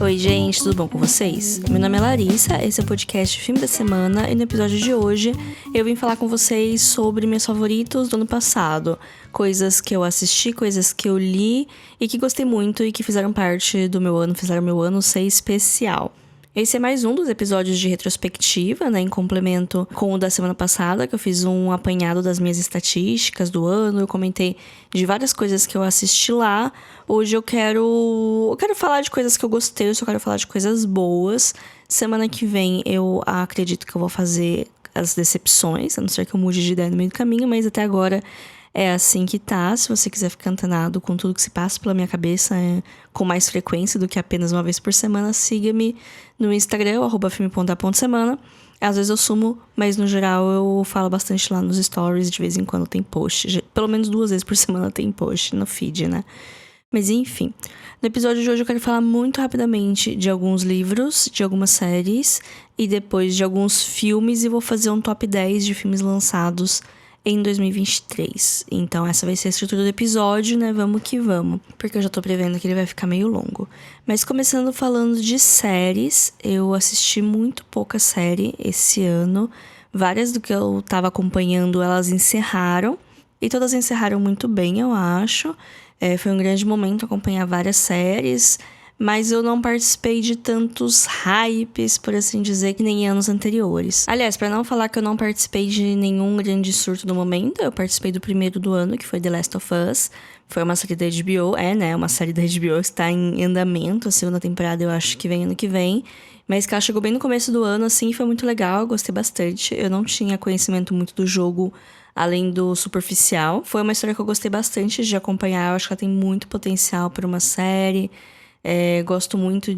Oi gente, tudo bom com vocês? Meu nome é Larissa, esse é o podcast Filme da Semana e no episódio de hoje eu vim falar com vocês sobre meus favoritos do ano passado. Coisas que eu assisti, coisas que eu li e que gostei muito e que fizeram parte do meu ano, fizeram meu ano ser especial. Esse é mais um dos episódios de retrospectiva, né, em complemento com o da semana passada, que eu fiz um apanhado das minhas estatísticas do ano, eu comentei de várias coisas que eu assisti lá. Hoje eu quero falar de coisas que eu gostei, eu só quero falar de coisas boas. Semana que vem eu acredito que eu vou fazer as decepções, a não ser que eu mude de ideia no meio do caminho, mas até agora é assim que tá. Se você quiser ficar antenado com tudo que se passa pela minha cabeça com mais frequência do que apenas uma vez por semana, siga-me no Instagram, @filme.da.semana. Às vezes eu sumo, mas no geral eu falo bastante lá nos stories, de vez em quando tem post. Pelo menos 2 vezes por semana tem post no feed, né? Mas enfim, no episódio de hoje eu quero falar muito rapidamente de alguns livros, de algumas séries e depois de alguns filmes, e vou fazer um top 10 de filmes lançados em 2023. Então essa vai ser a estrutura do episódio, né? Vamos que vamos. Porque eu já tô prevendo que ele vai ficar meio longo. Mas começando falando de séries, eu assisti muito pouca série esse ano. Várias do que eu tava acompanhando, elas encerraram. E todas encerraram muito bem, eu acho. Foi um grande momento acompanhar várias séries, mas eu não participei de tantos hypes, por assim dizer, que nem em anos anteriores. Aliás, pra não falar que eu não participei de nenhum grande surto do momento, eu participei do primeiro do ano, que foi The Last of Us. Foi uma série da HBO, uma série da HBO que está em andamento. A segunda temporada eu acho que vem ano que vem. Mas que ela chegou bem no começo do ano, assim, foi muito legal, eu gostei bastante. Eu não tinha conhecimento muito do jogo, além do superficial. Foi uma história que eu gostei bastante de acompanhar, eu acho que ela tem muito potencial para uma série. Gosto muito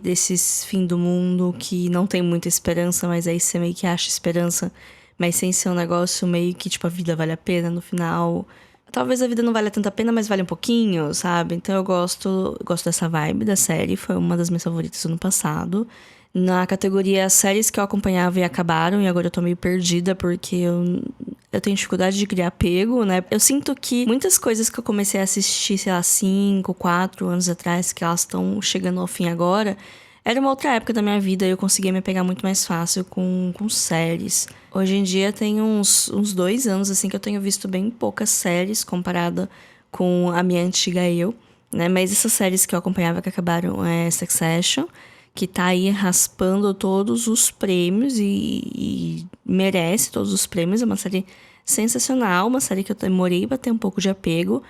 desses fim do mundo que não tem muita esperança, mas aí você meio que acha esperança, mas sem ser um negócio meio que, tipo, a vida vale a pena no final. Talvez a vida não valha tanta pena, mas vale um pouquinho, sabe? Então eu gosto dessa vibe da série, foi uma das minhas favoritas do ano passado. Na categoria séries que eu acompanhava e acabaram, e agora eu tô meio perdida porque eu tenho dificuldade de criar apego, né? Eu sinto que muitas coisas que eu comecei a assistir, sei lá, 5, 4 anos atrás, que elas estão chegando ao fim agora, era uma outra época da minha vida e eu conseguia me pegar muito mais fácil com séries. Hoje em dia tem uns 2 anos, assim, que eu tenho visto bem poucas séries comparada com a minha antiga eu, né? Mas essas séries que eu acompanhava que acabaram é Succession, que tá aí raspando todos os prêmios e merece todos os prêmios. É uma série sensacional, uma série que eu demorei pra ter um pouco de apego.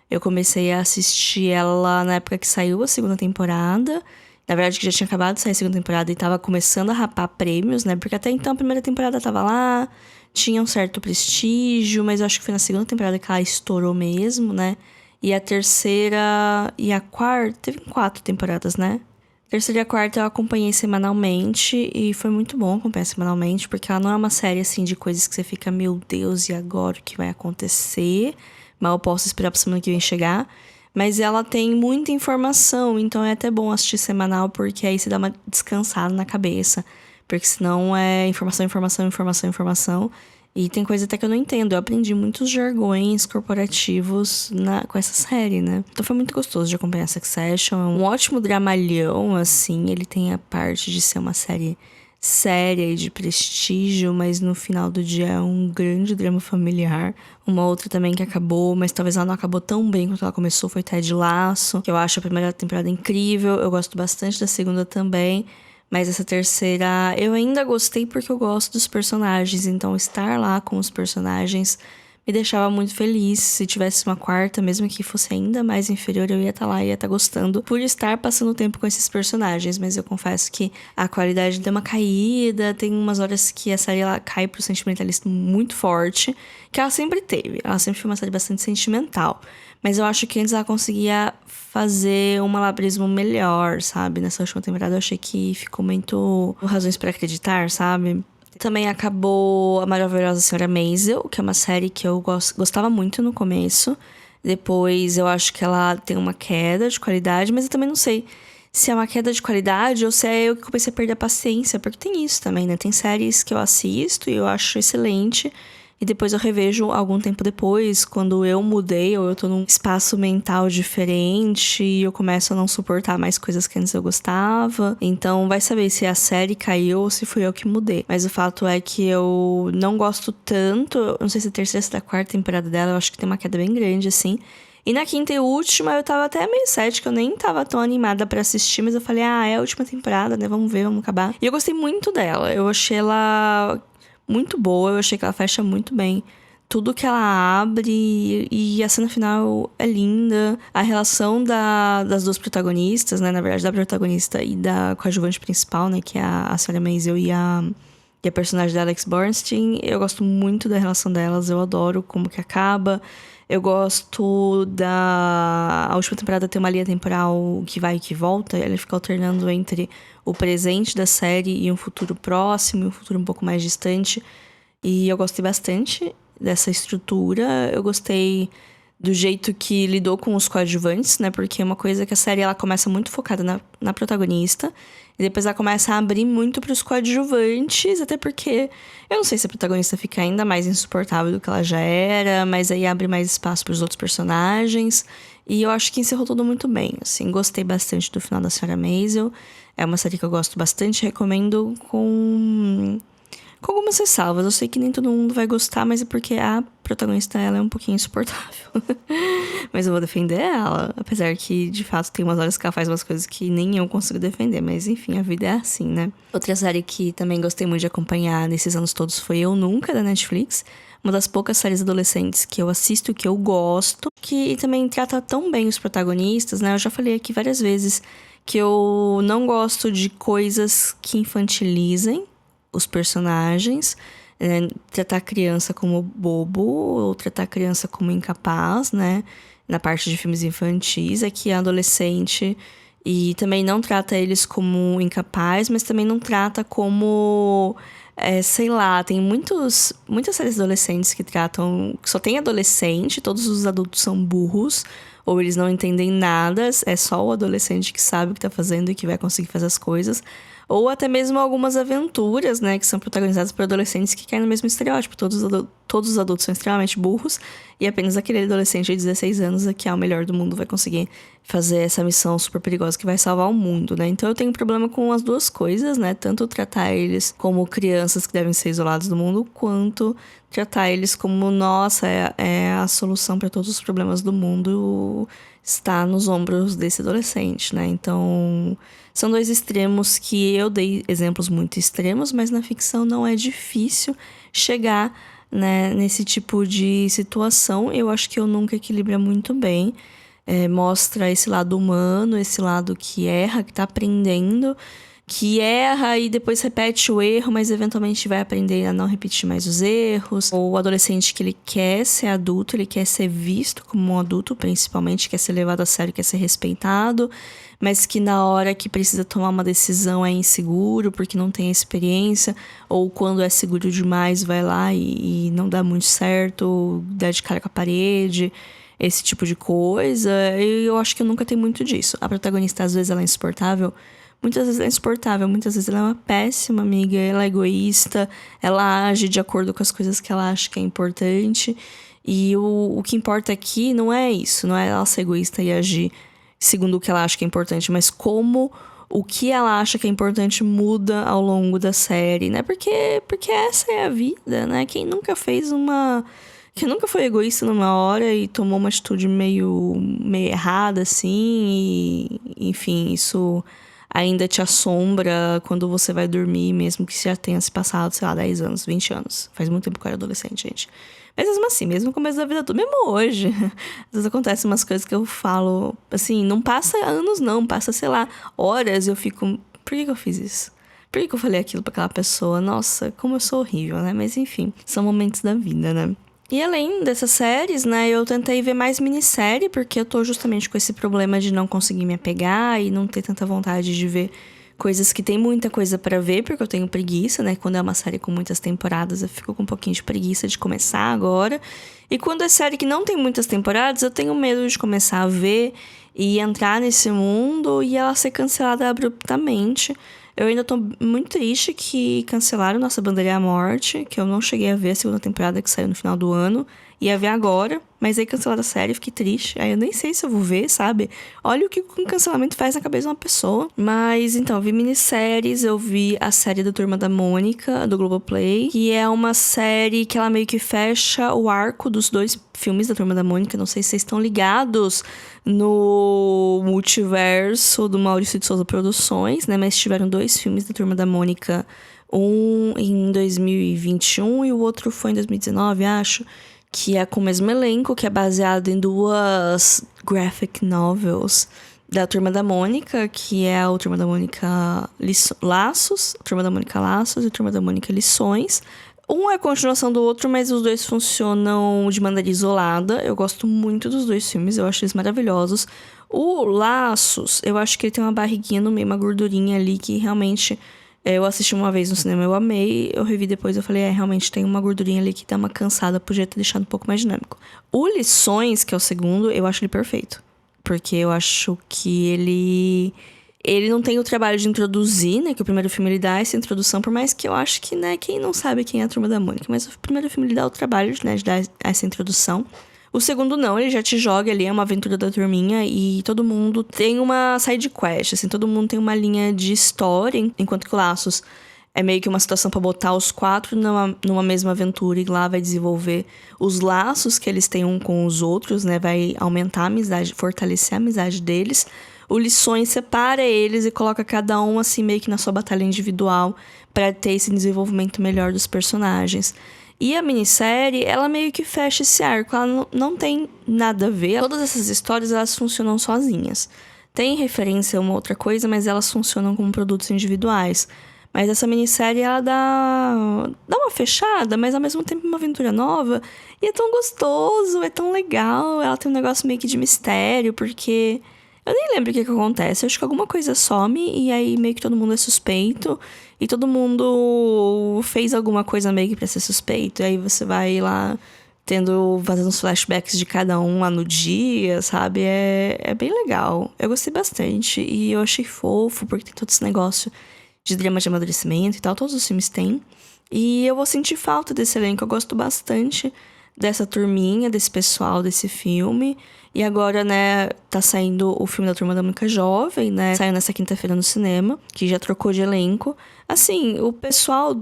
Eu comecei a assistir ela na época que saiu a segunda temporada. Na verdade, que já tinha acabado de sair a segunda temporada e tava começando a rapar prêmios, né? Porque até então a primeira temporada tava lá, tinha um certo prestígio, mas eu acho que foi na segunda temporada que ela estourou mesmo, né? E a terceira e a quarta... Teve 4 temporadas, né? A terceira e a quarta eu acompanhei semanalmente e foi muito bom acompanhar semanalmente, porque ela não é uma série, assim, de coisas que você fica, meu Deus, e agora o que vai acontecer? Mal posso esperar pra semana que vem chegar. Mas ela tem muita informação, então é até bom assistir semanal, porque aí você dá uma descansada na cabeça. Porque senão é informação, informação, informação, informação. E tem coisa até que eu não entendo. Eu aprendi muitos jargões corporativos com essa série, né? Então foi muito gostoso de acompanhar Succession. É um ótimo dramalhão, assim. Ele tem a parte de ser uma série séria e de prestígio, mas no final do dia é um grande drama familiar. Uma outra também que acabou, mas talvez ela não acabou tão bem quanto ela começou, foi Ted Lasso, que eu acho a primeira temporada incrível. Eu gosto bastante da segunda também. Mas essa terceira eu ainda gostei porque eu gosto dos personagens. Então estar lá com os personagens me deixava muito feliz. Se tivesse uma quarta, mesmo que fosse ainda mais inferior, eu ia estar lá e ia estar gostando por estar passando tempo com esses personagens. Mas eu confesso que a qualidade deu uma caída. Tem umas horas que a série ela cai pro sentimentalismo muito forte, que ela sempre teve. Ela sempre foi uma série bastante sentimental. Mas eu acho que antes ela conseguia fazer um malabarismo melhor, sabe? Nessa última temporada eu achei que ficou muito razões pra acreditar, sabe? Também acabou A Maravilhosa Senhora Maisel, que é uma série que eu gostava muito no começo. Depois eu acho que ela tem uma queda de qualidade, mas eu também não sei se é uma queda de qualidade ou se é eu que comecei a perder a paciência, porque tem isso também, né? Tem séries que eu assisto e eu acho excelente, e depois eu revejo algum tempo depois, quando eu mudei ou eu tô num espaço mental diferente e eu começo a não suportar mais coisas que antes eu gostava. Então vai saber se a série caiu ou se fui eu que mudei. Mas o fato é que eu não gosto tanto, eu não sei se é a terceira ou se é a quarta temporada dela, eu acho que tem uma queda bem grande, assim. E na quinta e última eu tava até meio cética, eu nem tava tão animada pra assistir, mas eu falei, é a última temporada, né? Vamos ver, vamos acabar. E eu gostei muito dela, eu achei ela muito boa, eu achei que ela fecha muito bem tudo que ela abre, e a cena final é linda. A relação das duas protagonistas, né? Na verdade, da protagonista e da coadjuvante principal, né? Que é a Sarah Maisel e a personagem da Alex Borstein. Eu gosto muito da relação delas, eu adoro como que acaba. Eu gosto a última temporada tem uma linha temporal que vai e que volta. Ela fica alternando entre o presente da série e um futuro próximo, e um futuro um pouco mais distante. E eu gostei bastante dessa estrutura. Eu gostei do jeito que lidou com os coadjuvantes, né? Porque é uma coisa que a série ela começa muito focada na protagonista. E depois ela começa a abrir muito pros coadjuvantes, até porque eu não sei se a protagonista fica ainda mais insuportável do que ela já era, mas aí abre mais espaço pros outros personagens. E eu acho que encerrou tudo muito bem, assim. Gostei bastante do final da Sarah Maisel. É uma série que eu gosto bastante, recomendo com algumas ressalvas. Eu sei que nem todo mundo vai gostar, mas é porque a protagonista, ela é um pouquinho insuportável. Mas eu vou defender ela. Apesar que, de fato, tem umas horas que ela faz umas coisas que nem eu consigo defender. Mas, enfim, a vida é assim, né? Outra série que também gostei muito de acompanhar nesses anos todos foi Eu Nunca, da Netflix. Uma das poucas séries adolescentes que eu assisto, que eu gosto. Que também trata tão bem os protagonistas, né? Eu já falei aqui várias vezes que eu não gosto de coisas que infantilizem os personagens, tratar a criança como bobo ou tratar a criança como incapaz, né? Na parte de filmes infantis, é que é adolescente e também não trata eles como incapaz, mas também não trata como, sei lá, tem muitas séries adolescentes que tratam, que só tem adolescente, todos os adultos são burros, ou eles não entendem nada, é só o adolescente que sabe o que tá fazendo e que vai conseguir fazer as coisas. Ou até mesmo algumas aventuras, né, que são protagonizadas por adolescentes que caem no mesmo estereótipo. Todos os adultos são extremamente burros e apenas aquele adolescente de 16 anos, que é o melhor do mundo, vai conseguir fazer essa missão super perigosa que vai salvar o mundo, né? Então eu tenho problema com as duas coisas, né? Tanto tratar eles como crianças que devem ser isolados do mundo, quanto tratar eles como, nossa, é a solução para todos os problemas do mundo está nos ombros desse adolescente, né? Então são dois extremos que eu dei exemplos muito extremos, mas na ficção não é difícil chegar, né, nesse tipo de situação. Eu acho que Eu Nunca equilibra muito bem. Mostra esse lado humano, esse lado que erra, que tá aprendendo, que erra e depois repete o erro, mas eventualmente vai aprender a não repetir mais os erros. Ou o adolescente que ele quer ser adulto, ele quer ser visto como um adulto, principalmente, quer ser levado a sério, quer ser respeitado, mas que na hora que precisa tomar uma decisão é inseguro, porque não tem experiência, ou quando é seguro demais vai lá e não dá muito certo, ou dá de cara com a parede, esse tipo de coisa. E eu acho que Eu Nunca tem muito disso. A protagonista, às vezes, ela é insuportável. Muitas vezes ela é insuportável, muitas vezes ela é uma péssima amiga, ela é egoísta, ela age de acordo com as coisas que ela acha que é importante. E o que importa aqui não é isso, não é ela ser egoísta e agir segundo o que ela acha que é importante, mas como o que ela acha que é importante muda ao longo da série, né? Porque essa é a vida, né? Quem nunca foi egoísta numa hora e tomou uma atitude meio errada, assim, e, enfim, isso ainda te assombra quando você vai dormir, mesmo que já tenha se passado, sei lá, 10 anos, 20 anos. Faz muito tempo que eu era adolescente, gente. Mas mesmo assim, mesmo no começo da vida toda, mesmo hoje, às vezes acontecem umas coisas que eu falo, assim, não passa anos não, passa, sei lá, horas e eu fico, por que eu fiz isso? Por que eu falei aquilo pra aquela pessoa? Nossa, como eu sou horrível, né? Mas enfim, são momentos da vida, né? E além dessas séries, né, eu tentei ver mais minissérie, porque eu tô justamente com esse problema de não conseguir me apegar e não ter tanta vontade de ver coisas que tem muita coisa pra ver, porque eu tenho preguiça, né? Quando é uma série com muitas temporadas, eu fico com um pouquinho de preguiça de começar agora. E quando é série que não tem muitas temporadas, eu tenho medo de começar a ver e entrar nesse mundo e ela ser cancelada abruptamente. Eu ainda tô muito triste que cancelaram Nossa Bandeira é a Morte, que eu não cheguei a ver a segunda temporada que saiu no final do ano. Ia ver agora, mas aí cancelaram a série, fiquei triste. Aí eu nem sei se eu vou ver, sabe? Olha o que o cancelamento faz na cabeça de uma pessoa. Mas então, eu vi minisséries, eu vi a série da Turma da Mônica, do Globoplay, que é uma série que ela meio que fecha o arco dos 2 filmes da Turma da Mônica. Não sei se vocês estão ligados no multiverso do Maurício de Souza Produções, né? Mas tiveram 2 filmes da Turma da Mônica, um em 2021 e o outro foi em 2019, acho. Que é com o mesmo elenco, que é baseado em 2 graphic novels da Turma da Mônica, que é a Turma da Mônica Laços, Turma da Mônica Laços e Turma da Mônica Lições. Um é a continuação do outro, mas os 2 funcionam de maneira isolada. Eu gosto muito dos 2 filmes, eu acho eles maravilhosos. O Laços, eu acho que ele tem uma barriguinha no meio, uma gordurinha ali que realmente... Eu assisti uma vez no cinema, eu amei. Eu revi depois, eu falei, realmente tem uma gordurinha ali que dá uma cansada, podia ter deixado um pouco mais dinâmico. O Lições, que é o segundo, eu acho ele perfeito. Porque eu acho que ele não tem o trabalho de introduzir, né? Que o primeiro filme ele dá essa introdução, por mais que eu acho que, né, quem não sabe quem é a Turma da Mônica. Mas o primeiro filme ele dá o trabalho, né, de dar essa introdução. O segundo não, ele já te joga ali, é uma aventura da turminha e todo mundo tem uma side quest, assim, todo mundo tem uma linha de história, enquanto que o Laços é meio que uma situação pra botar os 4 numa mesma aventura e lá vai desenvolver os laços que eles têm um com os outros, né, vai aumentar a amizade, fortalecer a amizade deles. O Lições separa eles e coloca cada um, assim, meio que na sua batalha individual pra ter esse desenvolvimento melhor dos personagens. E a minissérie, ela meio que fecha esse arco, ela não tem nada a ver. Todas essas histórias, elas funcionam sozinhas. Tem referência a uma outra coisa, mas elas funcionam como produtos individuais. Mas essa minissérie, ela dá uma fechada, mas ao mesmo tempo uma aventura nova. E é tão gostoso, é tão legal. Ela tem um negócio meio que de mistério, porque... Eu nem lembro o que acontece. Eu acho que alguma coisa some e aí meio que todo mundo é suspeito. E todo mundo fez alguma coisa meio que pra ser suspeito. E aí você vai lá fazendo uns flashbacks de cada um lá no dia, sabe? É bem legal. Eu gostei bastante. E eu achei fofo, porque tem todo esse negócio de drama de amadurecimento e tal. Todos os filmes têm. E eu vou sentir falta desse elenco. Eu gosto bastante dessa turminha, desse pessoal, desse filme. E agora, né, tá saindo o filme da Turma da Mônica Jovem, né? Saiu nessa quinta-feira no cinema, que já trocou de elenco. Assim, o pessoal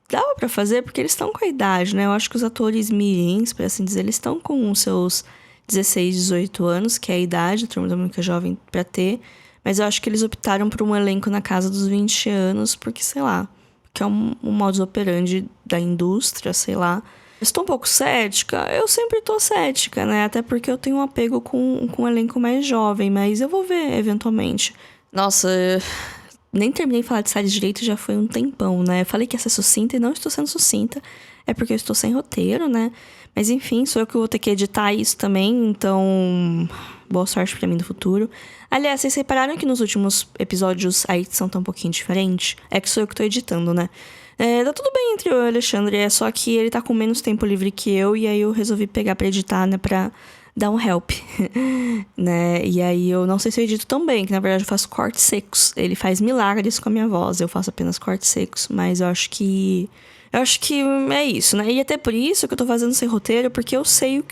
dava pra fazer porque eles estão com a idade, né? Eu acho que os atores mirins, por assim dizer, eles estão com os seus 16, 18 anos, que é a idade da Turma da Mônica Jovem pra ter. Mas eu acho que eles optaram por um elenco na casa dos 20 anos, porque, sei lá, que é um modus operandi da indústria, sei lá. Estou um pouco cética? Eu sempre tô cética, né? Até porque eu tenho um apego com um elenco mais jovem, mas eu vou ver eventualmente. Nossa, nem terminei de falar de séries direito, já foi um tempão, né? Eu falei que ia ser sucinta e não estou sendo sucinta. É porque eu estou sem roteiro, né? Mas enfim, sou eu que vou ter que editar isso também, então... Boa sorte pra mim no futuro. Aliás, vocês repararam que nos últimos episódios a edição tá um pouquinho diferente? É que sou eu que tô editando, né? Tá tudo bem entre eu e o Alexandre, é só que ele tá com menos tempo livre que eu, e aí eu resolvi pegar pra editar, né, pra dar um help, né? E aí eu não sei se eu edito tão bem, que na verdade eu faço cortes secos. Ele faz milagres com a minha voz, eu faço apenas cortes secos, mas eu acho que é isso, né? E até por isso que eu tô fazendo sem roteiro, porque eu sei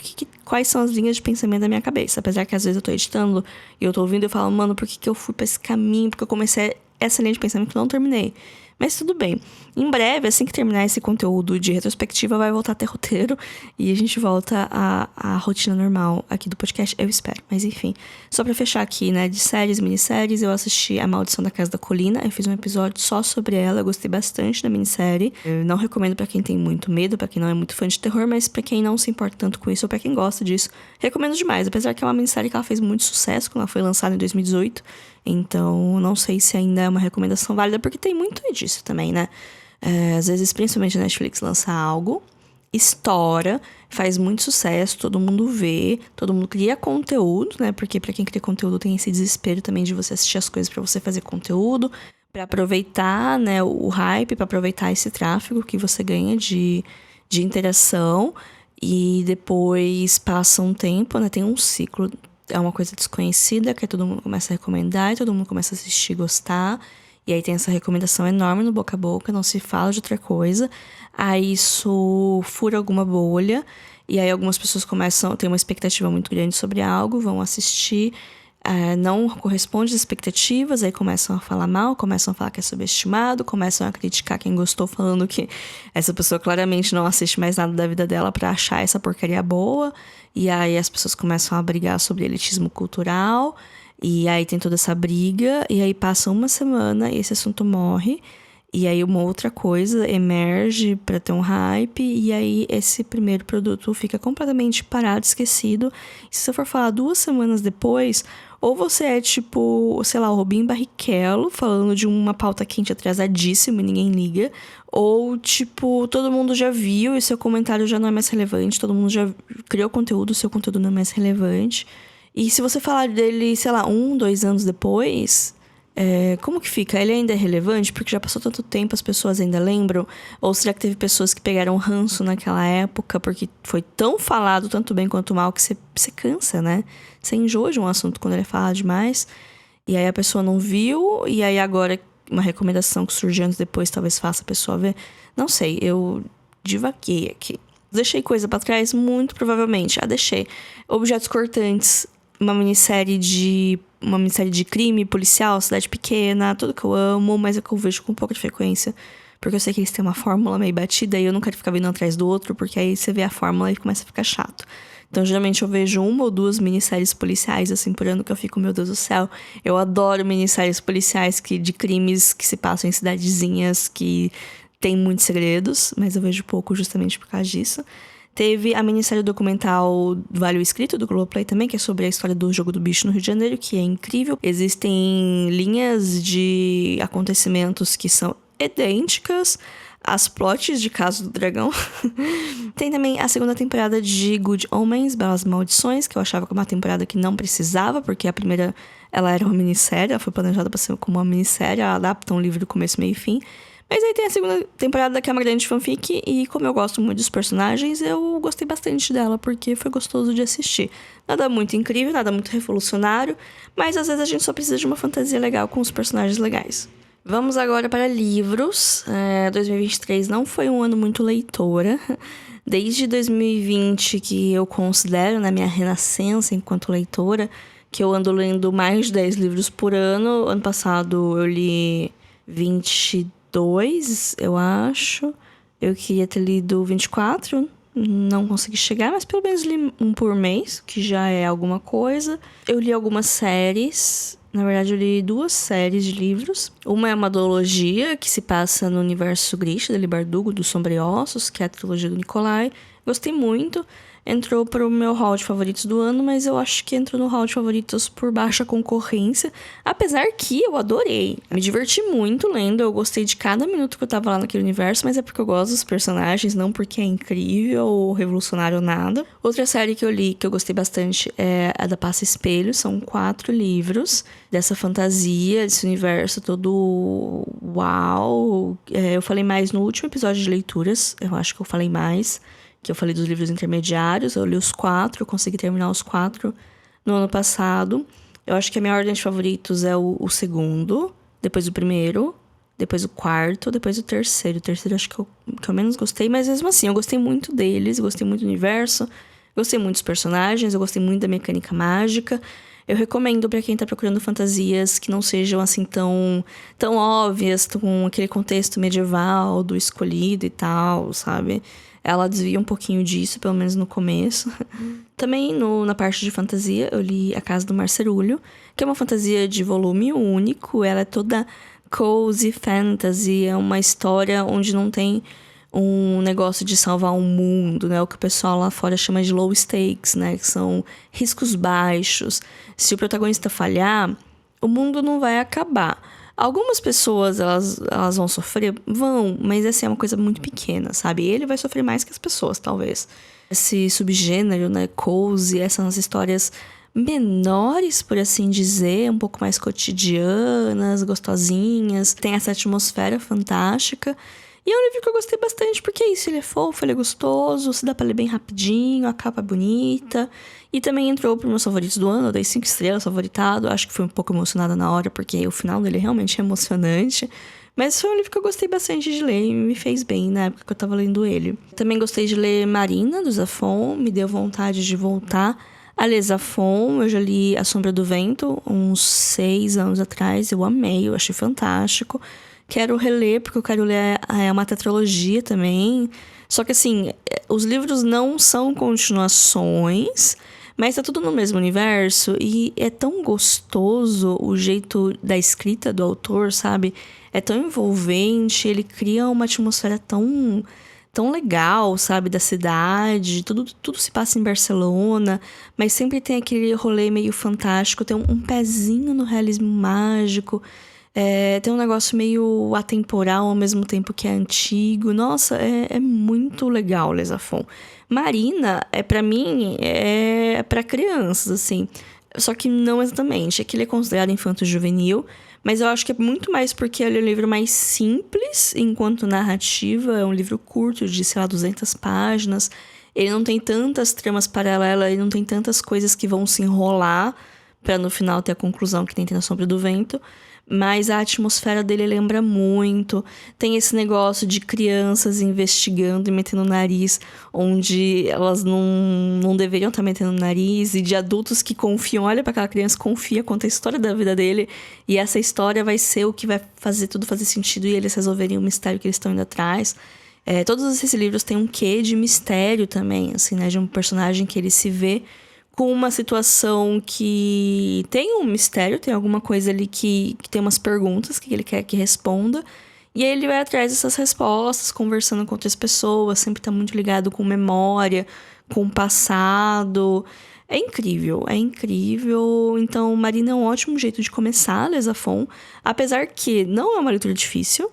quais são as linhas de pensamento da minha cabeça. Apesar que às vezes eu tô editando e eu tô ouvindo e eu falo, mano, por que eu fui pra esse caminho? Porque eu comecei essa linha de pensamento e não terminei. Mas tudo bem. Em breve, assim que terminar esse conteúdo de retrospectiva, vai voltar a ter roteiro. E a gente volta à rotina normal aqui do podcast, eu espero. Mas enfim, só pra fechar aqui, né, de séries, minisséries, eu assisti A Maldição da Casa da Colina. Eu fiz um episódio só sobre ela, eu gostei bastante da minissérie. Eu não recomendo pra quem tem muito medo, pra quem não é muito fã de terror, mas pra quem não se importa tanto com isso, ou pra quem gosta disso, recomendo demais. Apesar que é uma minissérie que ela fez muito sucesso quando ela foi lançada em 2018. Então, não sei se ainda é uma recomendação válida, porque tem muito disso também, né? Às vezes, principalmente a Netflix lança algo, estoura, faz muito sucesso, todo mundo vê, todo mundo cria conteúdo, né? Porque pra quem cria conteúdo tem esse desespero também de você assistir as coisas pra você fazer conteúdo, pra aproveitar, né, o hype, pra aproveitar esse tráfego que você ganha de interação. E depois passa um tempo, né? Tem um ciclo. É uma coisa desconhecida, que todo mundo começa a recomendar, e todo mundo começa a assistir e gostar. E aí tem essa recomendação enorme no boca a boca, não se fala de outra coisa. Aí isso fura alguma bolha. E aí algumas pessoas começam a ter uma expectativa muito grande sobre algo, vão assistir, não corresponde às expectativas, aí começam a falar mal, começam a falar que é subestimado, começam a criticar quem gostou, falando que essa pessoa claramente não assiste mais nada da vida dela pra achar essa porcaria boa. E aí as pessoas começam a brigar sobre elitismo cultural, e aí tem toda essa briga, e aí passa uma semana e esse assunto morre. E aí uma outra coisa emerge para ter um hype, e aí esse primeiro produto fica completamente parado, esquecido. E se você for falar 2 semanas depois, ou você é tipo, sei lá, o Rubinho Barrichello falando de uma pauta quente atrasadíssima e ninguém liga, ou tipo, todo mundo já viu e seu comentário já não é mais relevante, todo mundo já criou conteúdo, seu conteúdo não é mais relevante. E se você falar dele, sei lá, 1, 2 anos depois, como que fica? Ele ainda é relevante? Porque já passou tanto tempo, as pessoas ainda lembram? Ou será que teve pessoas que pegaram ranço naquela época porque foi tão falado, tanto bem quanto mal, que você cansa, né? Você enjoa de um assunto quando ele é falado demais. E aí a pessoa não viu, e aí agora uma recomendação que surgiu anos depois talvez faça a pessoa ver. Não sei, eu divaguei aqui. Deixei coisa pra trás? Muito provavelmente. Deixei. Objetos Cortantes, uma minissérie de crime policial, cidade pequena, tudo que eu amo, mas é que eu vejo com um pouco de frequência, porque eu sei que eles têm uma fórmula meio batida e eu não quero ficar vindo atrás do outro, porque aí você vê a fórmula e começa a ficar chato. Então, geralmente eu vejo 1 ou 2 minisséries policiais, assim, por ano, que eu fico, meu Deus do céu. Eu adoro minisséries policiais de crimes que se passam em cidadezinhas que tem muitos segredos, mas eu vejo pouco justamente por causa disso. Teve a minissérie documental Vale o Escrito, do Globoplay também, que é sobre a história do Jogo do Bicho no Rio de Janeiro, que é incrível. Existem linhas de acontecimentos que são idênticas às plots de Casa do Dragão. Tem também a segunda temporada de Good Omens, Belas Maldições, que eu achava que era uma temporada que não precisava, porque a primeira, ela era uma minissérie, ela foi planejada para ser como uma minissérie, ela adapta um livro do começo, meio e fim. Mas aí tem a segunda temporada, que é uma grande fanfic, e como eu gosto muito dos personagens, eu gostei bastante dela, porque foi gostoso de assistir. Nada muito incrível, nada muito revolucionário, mas às vezes a gente só precisa de uma fantasia legal com os personagens legais. Vamos agora para livros. 2023 não foi um ano muito leitora. Desde 2020, que eu considero, na minha renascença enquanto leitora, que eu ando lendo mais de 10 livros por ano. Ano passado eu li 22, eu acho. Eu queria ter lido 24, não consegui chegar, mas pelo menos li um por mês, que já é alguma coisa. Eu li algumas séries. Na verdade, eu li 2 séries de livros. Uma é uma duologia que se passa no universo Grisha, de Bardugo, dos Sombreossos, que é a trilogia do Nicolai. Gostei muito. Entrou para o meu hall de favoritos do ano, mas eu acho que entrou no hall de favoritos por baixa concorrência. Apesar que eu adorei. Me diverti muito lendo, eu gostei de cada minuto que eu tava lá naquele universo, mas é porque eu gosto dos personagens, não porque é incrível ou revolucionário ou nada. Outra série que eu li, que eu gostei bastante, é a da Passa Espelho. São 4 livros dessa fantasia, desse universo todo uau. Eu falei mais no último episódio de leituras, eu acho que eu falei mais, que eu falei dos livros intermediários. Eu li os 4, eu consegui terminar os 4 no ano passado. Eu acho que a minha ordem de favoritos é o segundo, depois o primeiro, depois o quarto, depois o terceiro. O terceiro acho que eu menos gostei, mas mesmo assim, eu gostei muito deles, gostei muito do universo, gostei muito dos personagens, eu gostei muito da mecânica mágica. Eu recomendo pra quem tá procurando fantasias que não sejam assim tão óbvias, com aquele contexto medieval do escolhido e tal, sabe? Ela desvia um pouquinho disso, pelo menos no começo. Também na parte de fantasia, eu li A Casa do Marcerulho, que é uma fantasia de volume único. Ela é toda cozy fantasy, é uma história onde não tem um negócio de salvar o mundo, né? O que o pessoal lá fora chama de low stakes, né? Que são riscos baixos. Se o protagonista falhar, o mundo não vai acabar. Algumas pessoas, elas vão sofrer? Vão, mas essa é uma coisa muito pequena, sabe? Ele vai sofrer mais que as pessoas, talvez. Esse subgênero, né, cozy, essas histórias menores, por assim dizer, um pouco mais cotidianas, gostosinhas. Tem essa atmosfera fantástica. E é um livro que eu gostei bastante, porque é isso, ele é fofo, ele é gostoso, se dá pra ler bem rapidinho, a capa é bonita. E também entrou para meus favoritos do ano, eu dei 5 estrelas, favoritado. Acho que fui um pouco emocionada na hora, porque o final dele realmente é emocionante. Mas foi um livro que eu gostei bastante de ler e me fez bem na época que eu tava lendo ele. Também gostei de ler Marina, do Zafon, me deu vontade de voltar a ler Zafon. Eu já li A Sombra do Vento, uns 6 anos atrás, eu amei, eu achei fantástico. Quero reler, porque eu quero ler uma tetralogia também. Só que assim, os livros não são continuações, mas tá tudo no mesmo universo e é tão gostoso o jeito da escrita do autor, sabe? É tão envolvente, ele cria uma atmosfera tão legal, sabe? Da cidade, tudo se passa em Barcelona, mas sempre tem aquele rolê meio fantástico, tem um pezinho no realismo mágico. Tem um negócio meio atemporal ao mesmo tempo que é antigo. Nossa, é muito legal, Les Afon. Marina, pra mim, é pra crianças, assim. Só que não exatamente. É que ele é considerado infanto-juvenil, mas eu acho que é muito mais porque ele é um livro mais simples enquanto narrativa. É um livro curto, de, sei lá, 200 páginas. Ele não tem tantas tramas paralelas, ele não tem tantas coisas que vão se enrolar pra no final ter a conclusão que tem Na Sombra do Vento. Mas a atmosfera dele lembra muito. Tem esse negócio de crianças investigando e metendo o nariz onde elas não deveriam estar metendo o nariz. E de adultos que confiam, olha para aquela criança, confia, conta a história da vida dele. E essa história vai ser o que vai fazer tudo fazer sentido e eles resolverem o mistério que eles estão indo atrás. Todos esses livros têm um quê de mistério também, assim, né? De um personagem que ele se vê com uma situação que tem um mistério, tem alguma coisa ali que tem umas perguntas que ele quer que responda. E aí ele vai atrás dessas respostas, conversando com outras pessoas, sempre tá muito ligado com memória, com o passado. É incrível, é incrível. Então, Marina é um ótimo jeito de começar Les Afon, apesar que não é uma leitura difícil.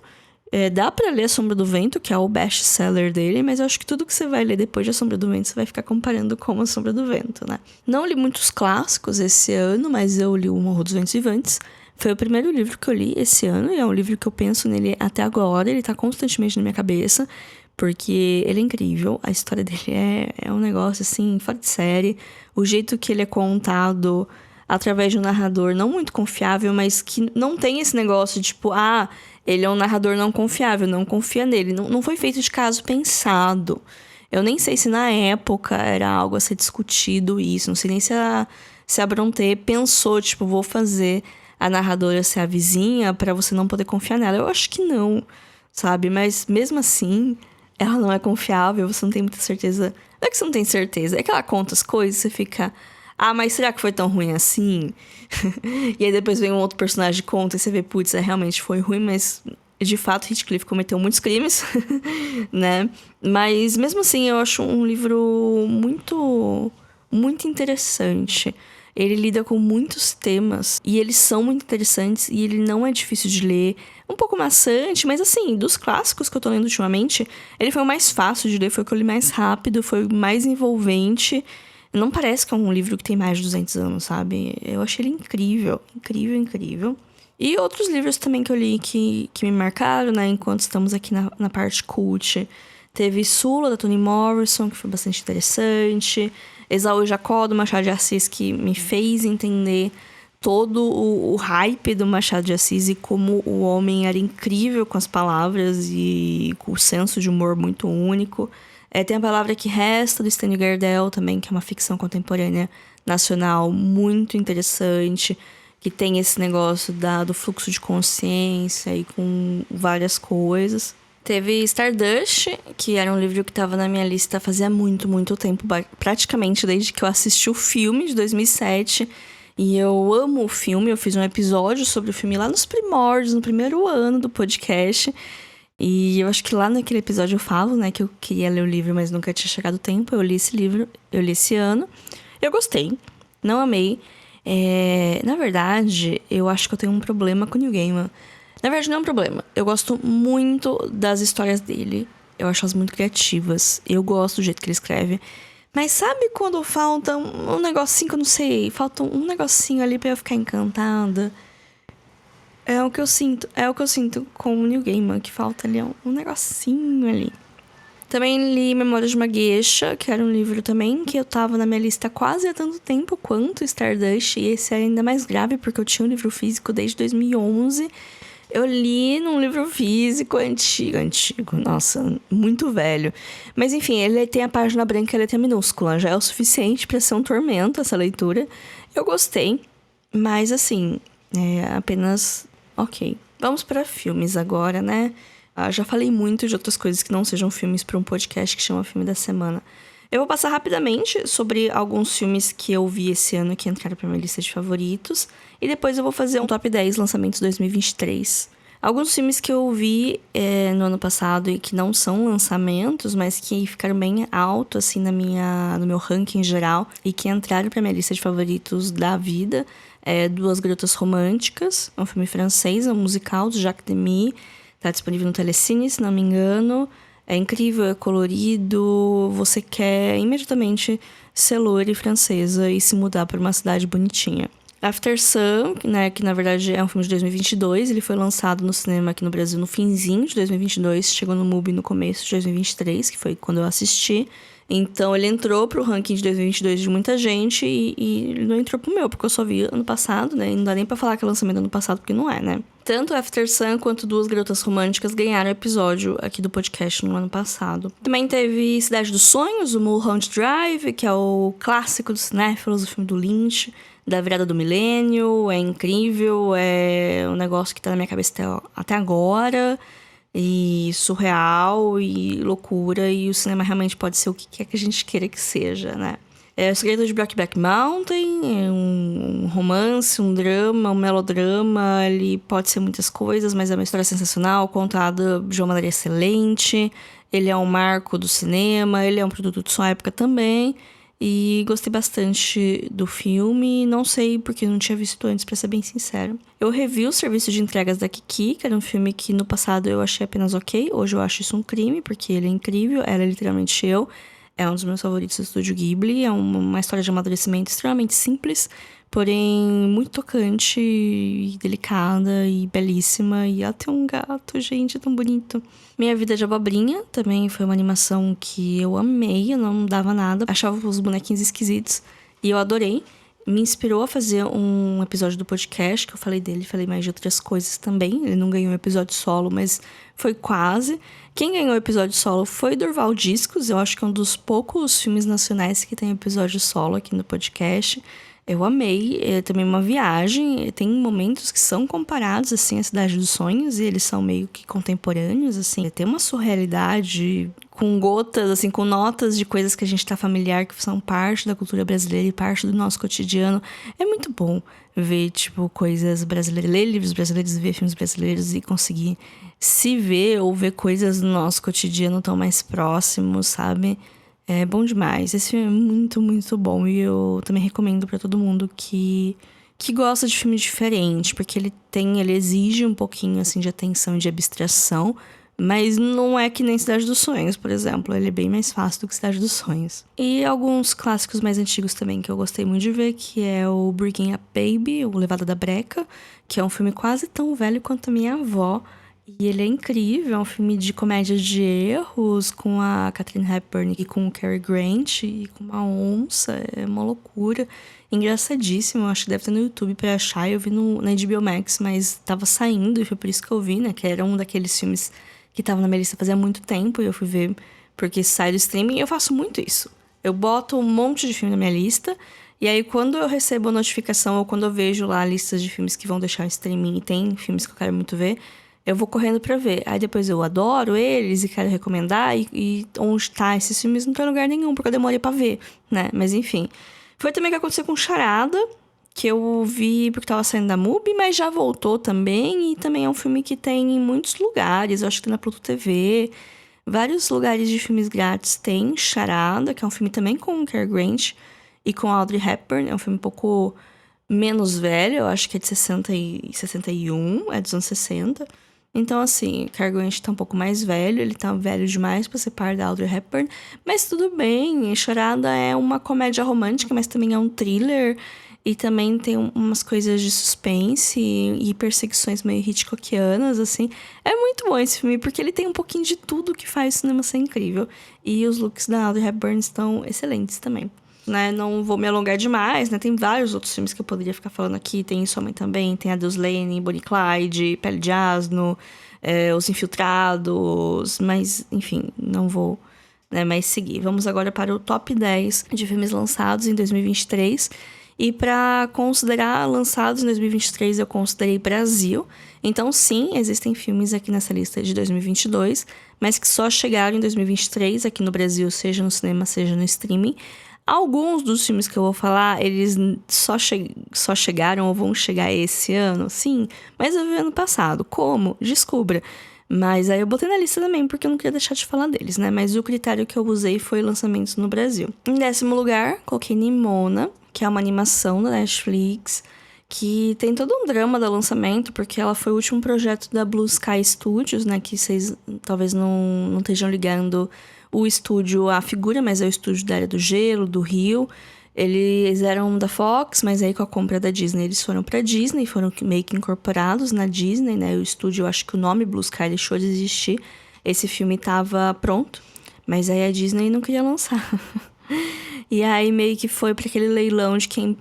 Dá pra ler A Sombra do Vento, que é o best-seller dele, mas eu acho que tudo que você vai ler depois de A Sombra do Vento, você vai ficar comparando com A Sombra do Vento, né? Não li muitos clássicos esse ano, mas eu li O Morro dos Ventos Vivantes. Foi o primeiro livro que eu li esse ano, e é um livro que eu penso nele até agora, ele tá constantemente na minha cabeça, porque ele é incrível, a história dele é um negócio, assim, fora de série. O jeito que ele é contado através de um narrador não muito confiável, mas que não tem esse negócio de, tipo, ele é um narrador não confiável, não confia nele. Não foi feito de caso pensado. Eu nem sei se na época era algo a ser discutido isso. Não sei nem se a Brontë pensou, tipo, vou fazer a narradora ser a vizinha pra você não poder confiar nela. Eu acho que não, sabe? Mas mesmo assim, ela não é confiável, você não tem muita certeza. Não é que você não tem certeza, é que ela conta as coisas e você fica... mas será que foi tão ruim assim? E aí depois vem um outro personagem que conta e você vê, putz, realmente foi ruim, mas de fato Heathcliff cometeu muitos crimes, né? Mas mesmo assim eu acho um livro muito, muito interessante. Ele lida com muitos temas e eles são muito interessantes e ele não é difícil de ler. Um pouco maçante, mas assim, dos clássicos que eu tô lendo ultimamente, ele foi o mais fácil de ler, foi o que eu li mais rápido, foi o mais envolvente. Não parece que é um livro que tem mais de 200 anos, sabe? Eu achei ele incrível, incrível, incrível. E outros livros também que eu li que me marcaram, né? Enquanto estamos aqui na parte cult. Teve Sula, da Toni Morrison, que foi bastante interessante. Esaú e Jacó, do Machado de Assis, que me fez entender todo o hype do Machado de Assis e como o homem era incrível com as palavras e com o senso de humor muito único. Tem A Palavra que Resta, do Stênio Gardel, também, que é uma ficção contemporânea nacional muito interessante, que tem esse negócio do fluxo de consciência e com várias coisas. Teve Stardust, que era um livro que estava na minha lista fazia muito, muito tempo, praticamente desde que eu assisti o filme de 2007. E eu amo o filme, eu fiz um episódio sobre o filme lá nos primórdios, no primeiro ano do podcast. E eu acho que lá naquele episódio eu falo, né, que eu queria ler o livro, mas nunca tinha chegado o tempo. Eu li esse livro, eu li esse ano. Eu gostei, não amei. Na verdade, eu acho que eu tenho um problema com o Neil Gaiman. Na verdade, não é um problema. Eu gosto muito das histórias dele. Eu acho elas muito criativas. Eu gosto do jeito que ele escreve. Mas sabe quando falta um negocinho que eu não sei? Falta um negocinho ali pra eu ficar encantada? É o que eu sinto com o Neil Gaiman, que falta ali um negocinho ali. Também li Memórias de uma Geisha, que era um livro também que eu tava na minha lista quase há tanto tempo quanto Stardust, e esse é ainda mais grave porque eu tinha um livro físico desde 2011. Eu li num livro físico antigo, nossa, muito velho. Mas enfim, ele tem a página branca e a letra minúscula, já é o suficiente pra ser um tormento essa leitura. Eu gostei, mas assim, é apenas ok. Vamos pra filmes agora, né? Já falei muito de outras coisas que não sejam filmes para um podcast que chama Filme da Semana. Eu vou passar rapidamente sobre alguns filmes que eu vi esse ano que entraram pra minha lista de favoritos. E depois eu vou fazer um top 10 lançamentos 2023. Alguns filmes que eu vi no ano passado e que não são lançamentos, mas que ficaram bem alto assim no meu ranking geral e que entraram pra minha lista de favoritos da vida. Duas Garotas Românticas, um filme francês, um musical do Jacques Demy. Tá disponível no Telecine, se não me engano. É incrível, é colorido. Você quer imediatamente ser loira e francesa e se mudar para uma cidade bonitinha. After Sun, né, que na verdade é um filme de 2022. Ele foi lançado no cinema aqui no Brasil no finzinho de 2022. Chegou no MUBI no começo de 2023, que foi quando eu assisti. Então ele entrou pro ranking de 2022 de muita gente e ele não entrou pro meu, porque eu só vi ano passado, né? E não dá nem pra falar que é lançamento ano passado, porque não é, né? Tanto After Sun quanto Duas Garotas Românticas ganharam episódio aqui do podcast no ano passado. Também teve Cidade dos Sonhos, o Mulholland Drive, que é o clássico dos cinéfilos, o filme do Lynch, da virada do milênio. É incrível, é um negócio que tá na minha cabeça até agora. E surreal e loucura, e o cinema realmente pode ser o que quer que a gente queira que seja, né? O Segredo de Brokeback Mountain é um romance, um drama, um melodrama. Ele pode ser muitas coisas, mas é uma história sensacional, contada de uma maneira excelente. Ele é um marco do cinema, ele é um produto de sua época também. E gostei bastante do filme, não sei porque não tinha visto antes, pra ser bem sincero. Eu revi o serviço de entregas da Kiki, que era um filme que no passado eu achei apenas ok. Hoje eu acho isso um crime, porque ele é incrível, ela é literalmente eu. É um dos meus favoritos do Estúdio Ghibli, é uma história de amadurecimento extremamente simples, porém muito tocante e delicada e belíssima. E ela tem um gato, gente, tão bonito. Minha Vida de Abobrinha também foi uma animação que eu amei, eu não dava nada, achava os bonequinhos esquisitos e eu adorei. Me inspirou a fazer um episódio do podcast, que eu falei dele, falei mais de outras coisas também. Ele não ganhou um episódio solo, mas foi quase. Quem ganhou o episódio solo foi Durval Discos, eu acho que é um dos poucos filmes nacionais que tem episódio solo aqui no podcast. Eu amei, é também uma viagem, tem momentos que são comparados, assim, à Cidade dos Sonhos, e eles são meio que contemporâneos, assim. Tem uma surrealidade com gotas, assim, com notas de coisas que a gente tá familiar, que são parte da cultura brasileira e parte do nosso cotidiano. É muito bom ver, tipo, coisas brasileiras, ler livros brasileiros, ver filmes brasileiros e conseguir se ver ou ver coisas do nosso cotidiano tão mais próximos, sabe? É bom demais. Esse filme é muito, muito bom. E eu também recomendo pra todo mundo que gosta de filme diferente. Porque ele exige um pouquinho, assim, de atenção e de abstração. Mas não é que nem Cidade dos Sonhos, por exemplo. Ele é bem mais fácil do que Cidade dos Sonhos. E alguns clássicos mais antigos também que eu gostei muito de ver. Que é o Bringing Up Baby, o Levada da Breca. Que é um filme quase tão velho quanto a minha avó. E ele é incrível, é um filme de comédia de erros, com a Katharine Hepburn e com o Cary Grant, e com uma onça, é uma loucura. Engraçadíssimo, acho que deve ter no YouTube pra achar, eu vi na HBO Max, mas tava saindo, e foi por isso que eu vi, né, que era um daqueles filmes que tava na minha lista fazia muito tempo, e eu fui ver porque sai do streaming. Eu faço muito isso, eu boto um monte de filme na minha lista, e aí quando eu recebo a notificação, ou quando eu vejo lá listas de filmes que vão deixar o streaming, e tem filmes que eu quero muito ver, eu vou correndo pra ver. Aí depois eu adoro eles e quero recomendar. E onde tá esses filmes não tem lugar nenhum, porque eu demorei pra ver, né? Mas enfim. Foi também o que aconteceu com Charada, que eu vi porque tava saindo da MUBI, mas já voltou também. E também é um filme que tem em muitos lugares. Eu acho que tem na Pluto TV. Vários lugares de filmes grátis tem Charada, que é um filme também com o Cary Grant e com a Audrey Hepburn. É um filme um pouco menos velho, eu acho que é de 60 e 61, é dos anos 60. Então, assim, o Cary Grant tá um pouco mais velho, ele tá velho demais pra ser par da Audrey Hepburn, mas tudo bem, Charada é uma comédia romântica, mas também é um thriller, E também tem umas coisas de suspense e perseguições meio Hitchcockianas, assim. É muito bom esse filme, porque ele tem um pouquinho de tudo que faz o cinema ser incrível. E os looks da Audrey Hepburn estão excelentes também. Né? Não vou me alongar demais, né? Tem vários outros filmes que eu poderia ficar falando aqui. Tem Sua Mãe também, tem Adeus Lane, Bonnie e Clyde, Pele de Asno, Os Infiltrados. Mas, enfim, não vou... mais seguir. Vamos agora para o top 10 de filmes lançados em 2023. E para considerar lançados em 2023, eu considerei Brasil. Então, sim, existem filmes aqui nessa lista de 2022, mas que só chegaram em 2023 aqui no Brasil, seja no cinema, seja no streaming. Alguns dos filmes que eu vou falar, eles só chegaram ou vão chegar esse ano, sim, mas eu vi ano passado. Como? Descubra. Mas aí eu botei na lista também, porque eu não queria deixar de falar deles, né? Mas o critério que eu usei foi lançamentos no Brasil. Em 10º lugar, coloquei Nimona, que é uma animação da Netflix, que tem todo um drama do lançamento, porque ela foi o último projeto da Blue Sky Studios, né? Que vocês talvez não estejam ligando o estúdio à figura, mas é o estúdio da Era do Gelo, do Rio. Eles eram da Fox, mas aí com a compra da Disney eles foram pra Disney, foram meio que incorporados na Disney, né? O estúdio, eu acho que o nome Blue Sky deixou de existir. Esse filme tava pronto, mas aí a Disney não queria lançar. E aí meio que foi pra aquele leilão de quem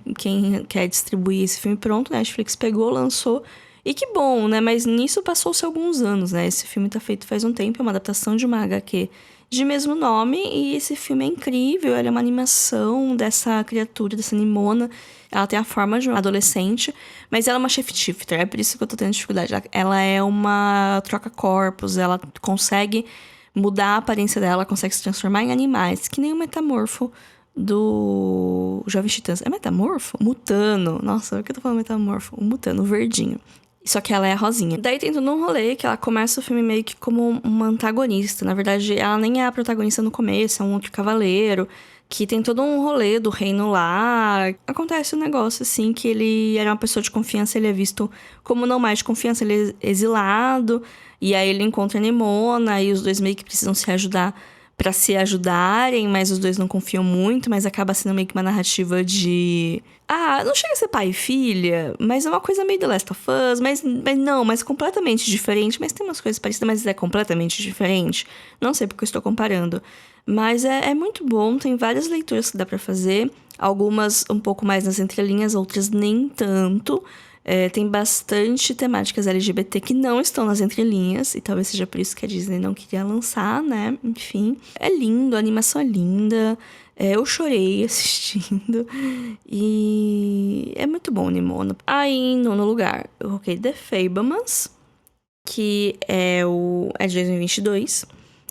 quer distribuir esse filme pronto, né? A Netflix pegou, lançou. E que bom, né? Mas nisso passou-se alguns anos, né? Esse filme tá feito faz um tempo, é uma adaptação de uma HQ de mesmo nome, e esse filme é incrível, ele é uma animação dessa criatura, dessa Nimona. Ela tem a forma de uma adolescente, mas ela é uma shapeshifter, é por isso que eu tô tendo dificuldade. Ela é uma troca-corpos, ela consegue mudar a aparência dela, consegue se transformar em animais, que nem o Metamorfo do Jovens Titãs. É Metamorfo? Mutano. Nossa, por que eu tô falando Metamorfo? O Mutano, o verdinho. Só que ela é rosinha. Daí tem todo um rolê que ela começa o filme meio que como uma antagonista. Na verdade, ela nem é a protagonista no começo, é um outro cavaleiro. Que tem todo um rolê do reino lá. Acontece um negócio, assim, que ele era uma pessoa de confiança, ele é visto como não mais de confiança, ele é exilado. E aí ele encontra a Nimona, e os dois meio que precisam se ajudar pra se ajudarem, mas os dois não confiam muito, mas acaba sendo meio que uma narrativa de... não chega a ser pai e filha, mas é uma coisa meio The Last of Us, mas completamente diferente. Mas tem umas coisas parecidas, mas é completamente diferente. Não sei porque eu estou comparando. Mas é muito bom, tem várias leituras que dá pra fazer. Algumas um pouco mais nas entrelinhas, outras nem tanto. Tem bastante temáticas LGBT que não estão nas entrelinhas, e talvez seja por isso que a Disney não queria lançar, né? Enfim, é lindo, a animação é linda, eu chorei assistindo, e é muito bom, Nimona. Aí, em 9º lugar, eu coloquei The Fabelmans, que é de 2022.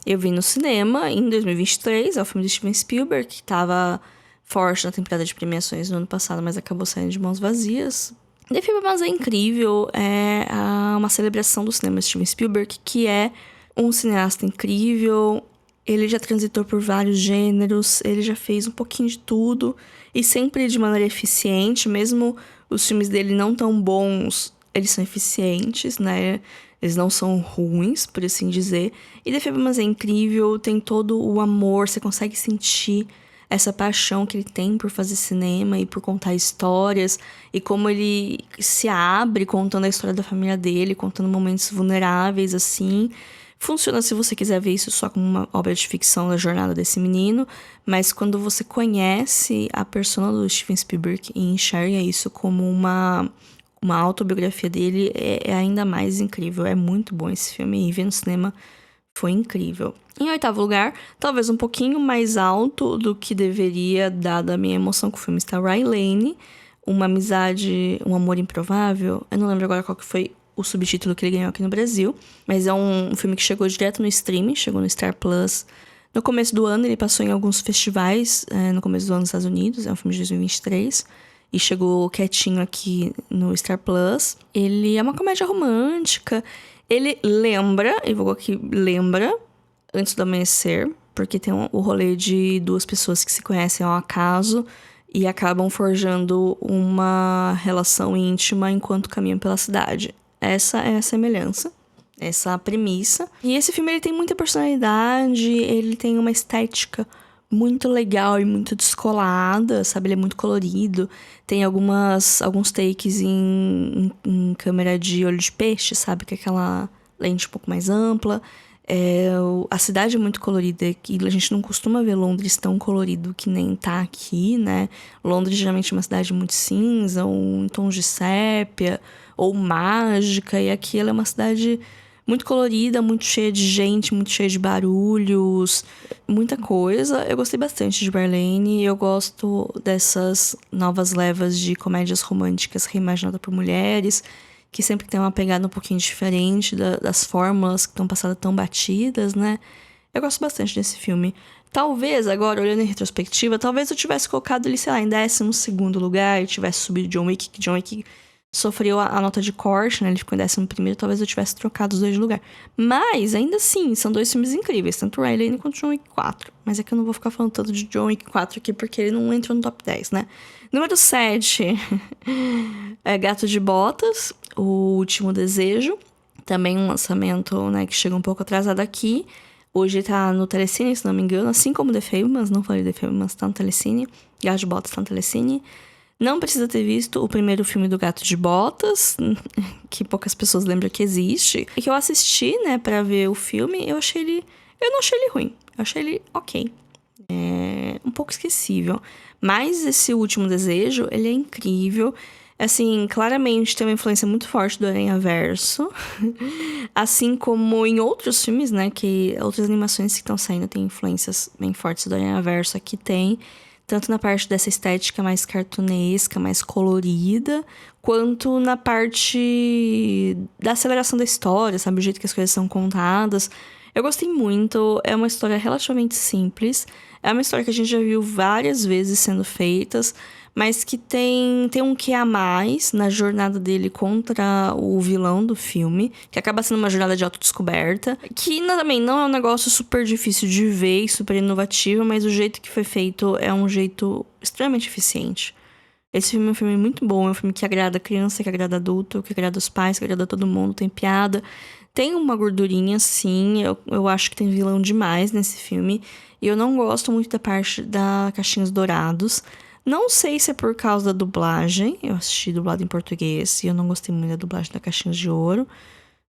Eu vi no cinema em 2023, é o filme de Steven Spielberg, que tava forte na temporada de premiações no ano passado, mas acabou saindo de mãos vazias. The Fabelmans é incrível, é uma celebração do cinema de Steven Spielberg, que é um cineasta incrível. Ele já transitou por vários gêneros, ele já fez um pouquinho de tudo, e sempre de maneira eficiente. Mesmo os filmes dele não tão bons, eles são eficientes, né? Eles não são ruins, por assim dizer. E The Fabelmans é incrível, tem todo o amor, você consegue sentir essa paixão que ele tem por fazer cinema e por contar histórias, e como ele se abre contando a história da família dele, contando momentos vulneráveis, assim. Funciona se você quiser ver isso só como uma obra de ficção da jornada desse menino, mas quando você conhece a persona do Steven Spielberg e enxerga isso como uma autobiografia dele, é ainda mais incrível. É muito bom esse filme, e ver no cinema foi incrível. Em 8º lugar, talvez um pouquinho mais alto do que deveria, dada a minha emoção com o filme, está Ryan Lane, Uma Amizade, um Amor Improvável. Eu não lembro agora qual que foi o subtítulo que ele ganhou aqui no Brasil, mas é um filme que chegou direto no streaming, chegou no Star Plus. No começo do ano, ele passou em alguns festivais, no começo do ano nos Estados Unidos, é um filme de 2023, e chegou quietinho aqui no Star Plus. Ele é uma comédia romântica. Ele lembra, eu vou aqui, lembra Antes do Amanhecer, porque tem o rolê de duas pessoas que se conhecem ao acaso e acabam forjando uma relação íntima enquanto caminham pela cidade. Essa é a semelhança, essa é a premissa. E esse filme ele tem muita personalidade, ele tem uma estética muito legal e muito descolada, sabe? Ele é muito colorido. Tem alguns takes em câmera de olho de peixe, sabe? Que é aquela lente um pouco mais ampla. A cidade é muito colorida, que a gente não costuma ver Londres tão colorido que nem tá aqui, né? Londres geralmente é uma cidade muito cinza, ou em tons de sépia, ou mágica, e aqui ela é uma cidade muito colorida, muito cheia de gente, muito cheia de barulhos, muita coisa. Eu gostei bastante de Marlene, eu gosto dessas novas levas de comédias românticas reimaginadas por mulheres, que sempre tem uma pegada um pouquinho diferente das fórmulas que estão passadas tão batidas, né? Eu gosto bastante desse filme. Talvez, agora, olhando em retrospectiva, talvez eu tivesse colocado ele, sei lá, em 12º lugar e tivesse subido John Wick, que John Wick sofreu a nota de corte, né? Ele ficou em 11º, talvez eu tivesse trocado os dois de lugar. Mas, ainda assim, são dois filmes incríveis, tanto Riley quanto John Wick 4. Mas é que eu não vou ficar falando tanto de John Wick 4 aqui, porque ele não entrou no top 10, né? Número 7 é Gato de Botas, O Último Desejo. Também um lançamento, né, que chega um pouco atrasado aqui. Hoje tá no Telecine, se não me engano, assim como The Fabelmans, não falei The Fabelmans, tá no Telecine. Gato de Botas tá no Telecine. Não precisa ter visto o primeiro filme do Gato de Botas, que poucas pessoas lembram que existe. E que eu assisti, né, pra ver o filme, eu não achei ele ruim. Eu achei ele ok. Um pouco esquecível. Mas esse Último Desejo, ele é incrível. Assim, claramente tem uma influência muito forte do Aranhaverso. Assim como em outros filmes, né, que outras animações que estão saindo têm influências bem fortes do Aranhaverso. Aqui tem, tanto na parte dessa estética mais cartunesca, mais colorida, quanto na parte da aceleração da história, sabe? O jeito que as coisas são contadas. Eu gostei muito, é uma história relativamente simples. É uma história que a gente já viu várias vezes sendo feitas, mas que tem um quê a mais na jornada dele contra o vilão do filme, que acaba sendo uma jornada de autodescoberta, que também não é um negócio super difícil de ver e super inovativo, mas o jeito que foi feito é um jeito extremamente eficiente. Esse filme é um filme muito bom, é um filme que agrada a criança, que agrada adulto, que agrada os pais, que agrada todo mundo, tem piada. Tem uma gordurinha, sim, eu acho que tem vilão demais nesse filme. E eu não gosto muito da parte da Caixinhos Dourados. Não sei se é por causa da dublagem, eu assisti dublado em português e eu não gostei muito da dublagem da Caixinhos de Ouro.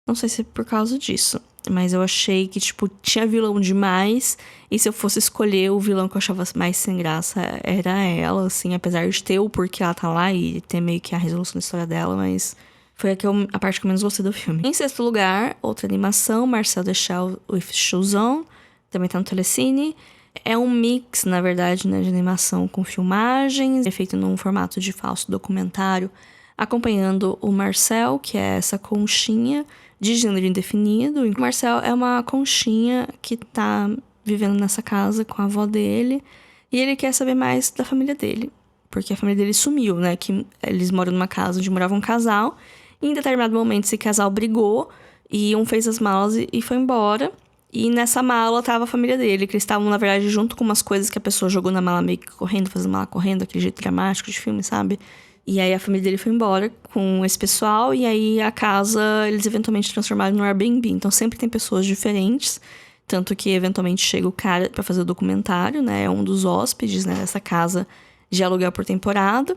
Não sei se é por causa disso, mas eu achei que, tipo, tinha vilão demais. E se eu fosse escolher o vilão que eu achava mais sem graça, era ela, assim. Apesar de ter o porquê ela tá lá e ter meio que a resolução da história dela, mas foi a parte que eu menos gostei do filme. Em 6º lugar, outra animação, Marcel the Shell with Shoes On. Também tá no Telecine. É um mix, na verdade, né, de animação com filmagens. É feito num formato de falso documentário, acompanhando o Marcel, que é essa conchinha de gênero indefinido. O Marcel é uma conchinha que tá vivendo nessa casa com a avó dele. E ele quer saber mais da família dele. Porque a família dele sumiu, né? Que eles moram numa casa onde morava um casal. E em determinado momento esse casal brigou. E um fez as malas e foi embora. E nessa mala tava a família dele. Que eles estavam, na verdade, junto com umas coisas que a pessoa jogou na mala meio que correndo. Fazendo mala correndo, aquele jeito dramático de filme, sabe? E aí a família dele foi embora com esse pessoal. E aí a casa, eles eventualmente transformaram no Airbnb. Então sempre tem pessoas diferentes. Tanto que eventualmente chega o cara pra fazer o documentário, né? É um dos hóspedes, né, dessa casa de aluguel por temporada.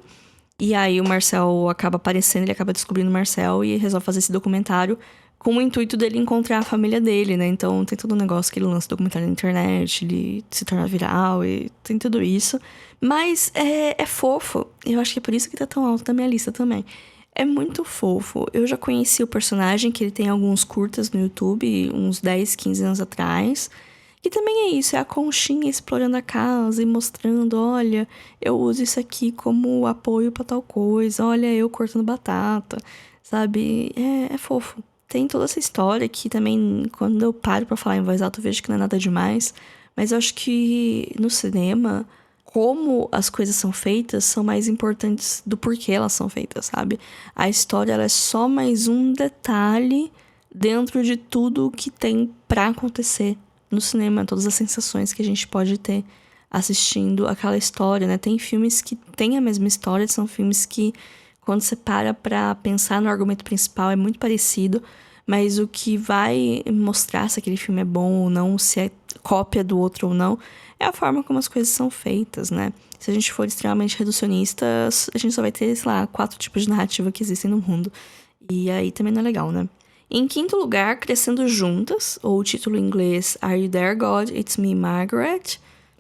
E aí o Marcel acaba aparecendo, ele acaba descobrindo o Marcel e resolve fazer esse documentário com o intuito dele encontrar a família dele, né? Então tem todo um negócio que ele lança documentário na internet, ele se torna viral e tem tudo isso. Mas é fofo. Eu acho que é por isso que tá tão alto na minha lista também. É muito fofo. Eu já conheci o personagem, que ele tem alguns curtas no YouTube, uns 10, 15 anos atrás. E também é isso, é a conchinha explorando a casa e mostrando, olha, eu uso isso aqui como apoio pra tal coisa, olha, eu cortando batata, sabe? É fofo. Tem toda essa história que também, quando eu paro pra falar em voz alta, eu vejo que não é nada demais. Mas eu acho que no cinema, como as coisas são feitas, são mais importantes do porquê elas são feitas, sabe? A história, ela é só mais um detalhe dentro de tudo que tem pra acontecer no cinema, todas as sensações que a gente pode ter assistindo aquela história, né? Tem filmes que têm a mesma história, são filmes que, quando você para pra pensar no argumento principal, é muito parecido, mas o que vai mostrar se aquele filme é bom ou não, se é cópia do outro ou não, é a forma como as coisas são feitas, né? Se a gente for extremamente reducionista, a gente só vai ter, sei lá, 4 tipos de narrativa que existem no mundo. E aí também não é legal, né? Em quinto lugar, Crescendo Juntas, ou o título em inglês Are You There, God? It's Me, Margaret.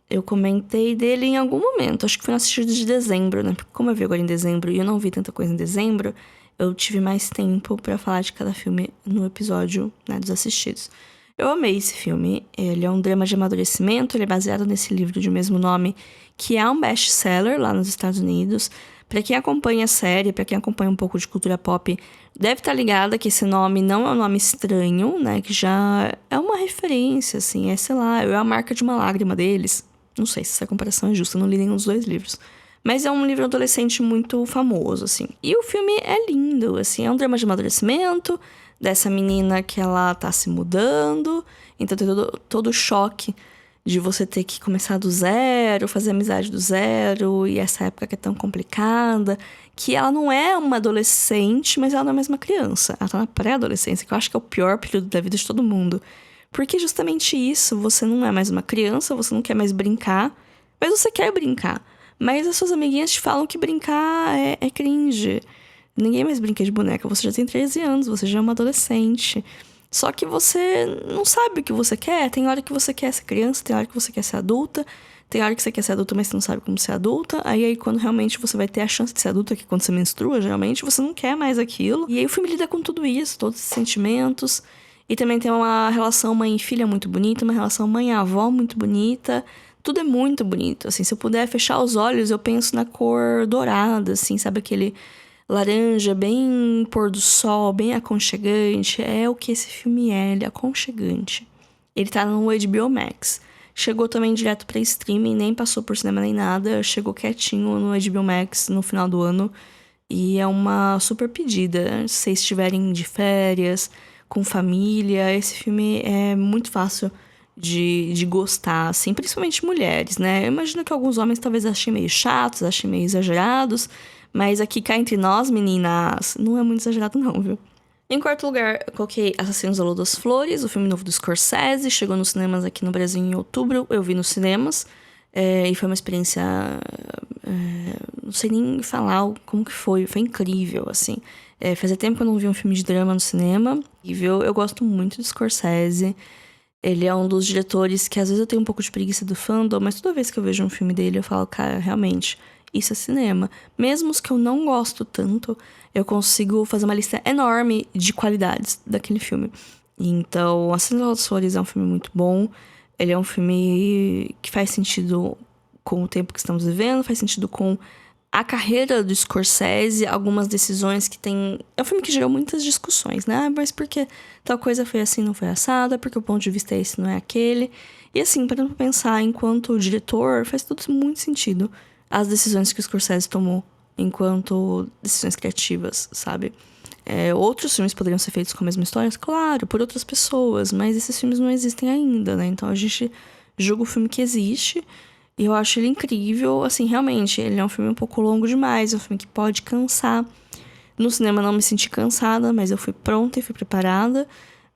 Eu comentei dele em algum momento, acho que foi no assistido de dezembro, né? Porque como eu vi agora em dezembro e eu não vi tanta coisa em dezembro, eu tive mais tempo pra falar de cada filme no episódio, né, dos assistidos. Eu amei esse filme, ele é um drama de amadurecimento, ele é baseado nesse livro de mesmo nome, que é um best-seller lá nos Estados Unidos. Pra quem acompanha a série, pra quem acompanha um pouco de cultura pop, deve estar ligada que esse nome não é um nome estranho, né? Que já é uma referência, assim, sei lá, é a marca de uma lágrima deles. Não sei se essa comparação é justa, não li nenhum dos 2 livros. Mas é um livro adolescente muito famoso, assim. E o filme é lindo, assim, é um drama de amadurecimento dessa menina que ela tá se mudando. Então tem todo o choque de você ter que começar do zero, fazer amizade do zero, e essa época que é tão complicada, que ela não é uma adolescente, mas ela não é mais uma criança. Ela tá na pré-adolescência, que eu acho que é o pior período da vida de todo mundo. Porque justamente isso, você não é mais uma criança, você não quer mais brincar, mas você quer brincar. Mas as suas amiguinhas te falam que brincar é cringe. Ninguém mais brinca de boneca, você já tem 13 anos, você já é uma adolescente. Só que você não sabe o que você quer. Tem hora que você quer ser criança, tem hora que você quer ser adulta. Tem hora que você quer ser adulta, mas você não sabe como ser adulta. Aí quando realmente você vai ter a chance de ser adulta, que é quando você menstrua, geralmente, você não quer mais aquilo. E aí o filme lida com tudo isso, todos esses sentimentos. E também tem uma relação mãe e filha muito bonita, uma relação mãe e avó muito bonita. Tudo é muito bonito, assim. Se eu puder fechar os olhos, eu penso na cor dourada, assim, sabe? Aquele laranja bem pôr do sol, bem aconchegante. É o que esse filme é, ele é aconchegante. Ele tá no HBO Max. Chegou também direto pra streaming, nem passou por cinema nem nada. Chegou quietinho no HBO Max no final do ano. E é uma super pedida. Se vocês estiverem de férias, com família, esse filme é muito fácil de gostar, assim, principalmente mulheres, né? Eu imagino que alguns homens talvez achem meio chatos, achem meio exagerados, mas aqui cá entre nós, meninas, não é muito exagerado não, viu? Em quarto lugar, eu coloquei Assassinos da Lua das Flores, o filme novo do Scorsese, chegou nos cinemas aqui no Brasil em outubro, eu vi nos cinemas, e foi uma experiência, não sei nem falar como que foi incrível, assim. Fazia tempo que eu não vi um filme de drama no cinema, e eu gosto muito do Scorsese. Ele é um dos diretores que às vezes eu tenho um pouco de preguiça do fandom, mas toda vez que eu vejo um filme dele eu falo, cara, realmente, isso é cinema. Mesmo os que eu não gosto tanto, eu consigo fazer uma lista enorme de qualidades daquele filme. Então, Assassinos das Flores é um filme muito bom. Ele é um filme que faz sentido com o tempo que estamos vivendo, faz sentido com a carreira do Scorsese, algumas decisões que tem... É um filme que gerou muitas discussões, né? Ah, mas por que tal coisa foi assim, não foi assada? Porque o ponto de vista é esse, não é aquele? E assim, para pensar enquanto diretor, faz tudo muito sentido as decisões que o Scorsese tomou enquanto decisões criativas, sabe? Outros filmes poderiam ser feitos com a mesma história, claro, por outras pessoas, mas esses filmes não existem ainda, né? Então a gente julga o filme que existe. E eu acho ele incrível, assim, realmente, ele é um filme um pouco longo demais, é um filme que pode cansar. No cinema não me senti cansada, mas eu fui pronta e fui preparada.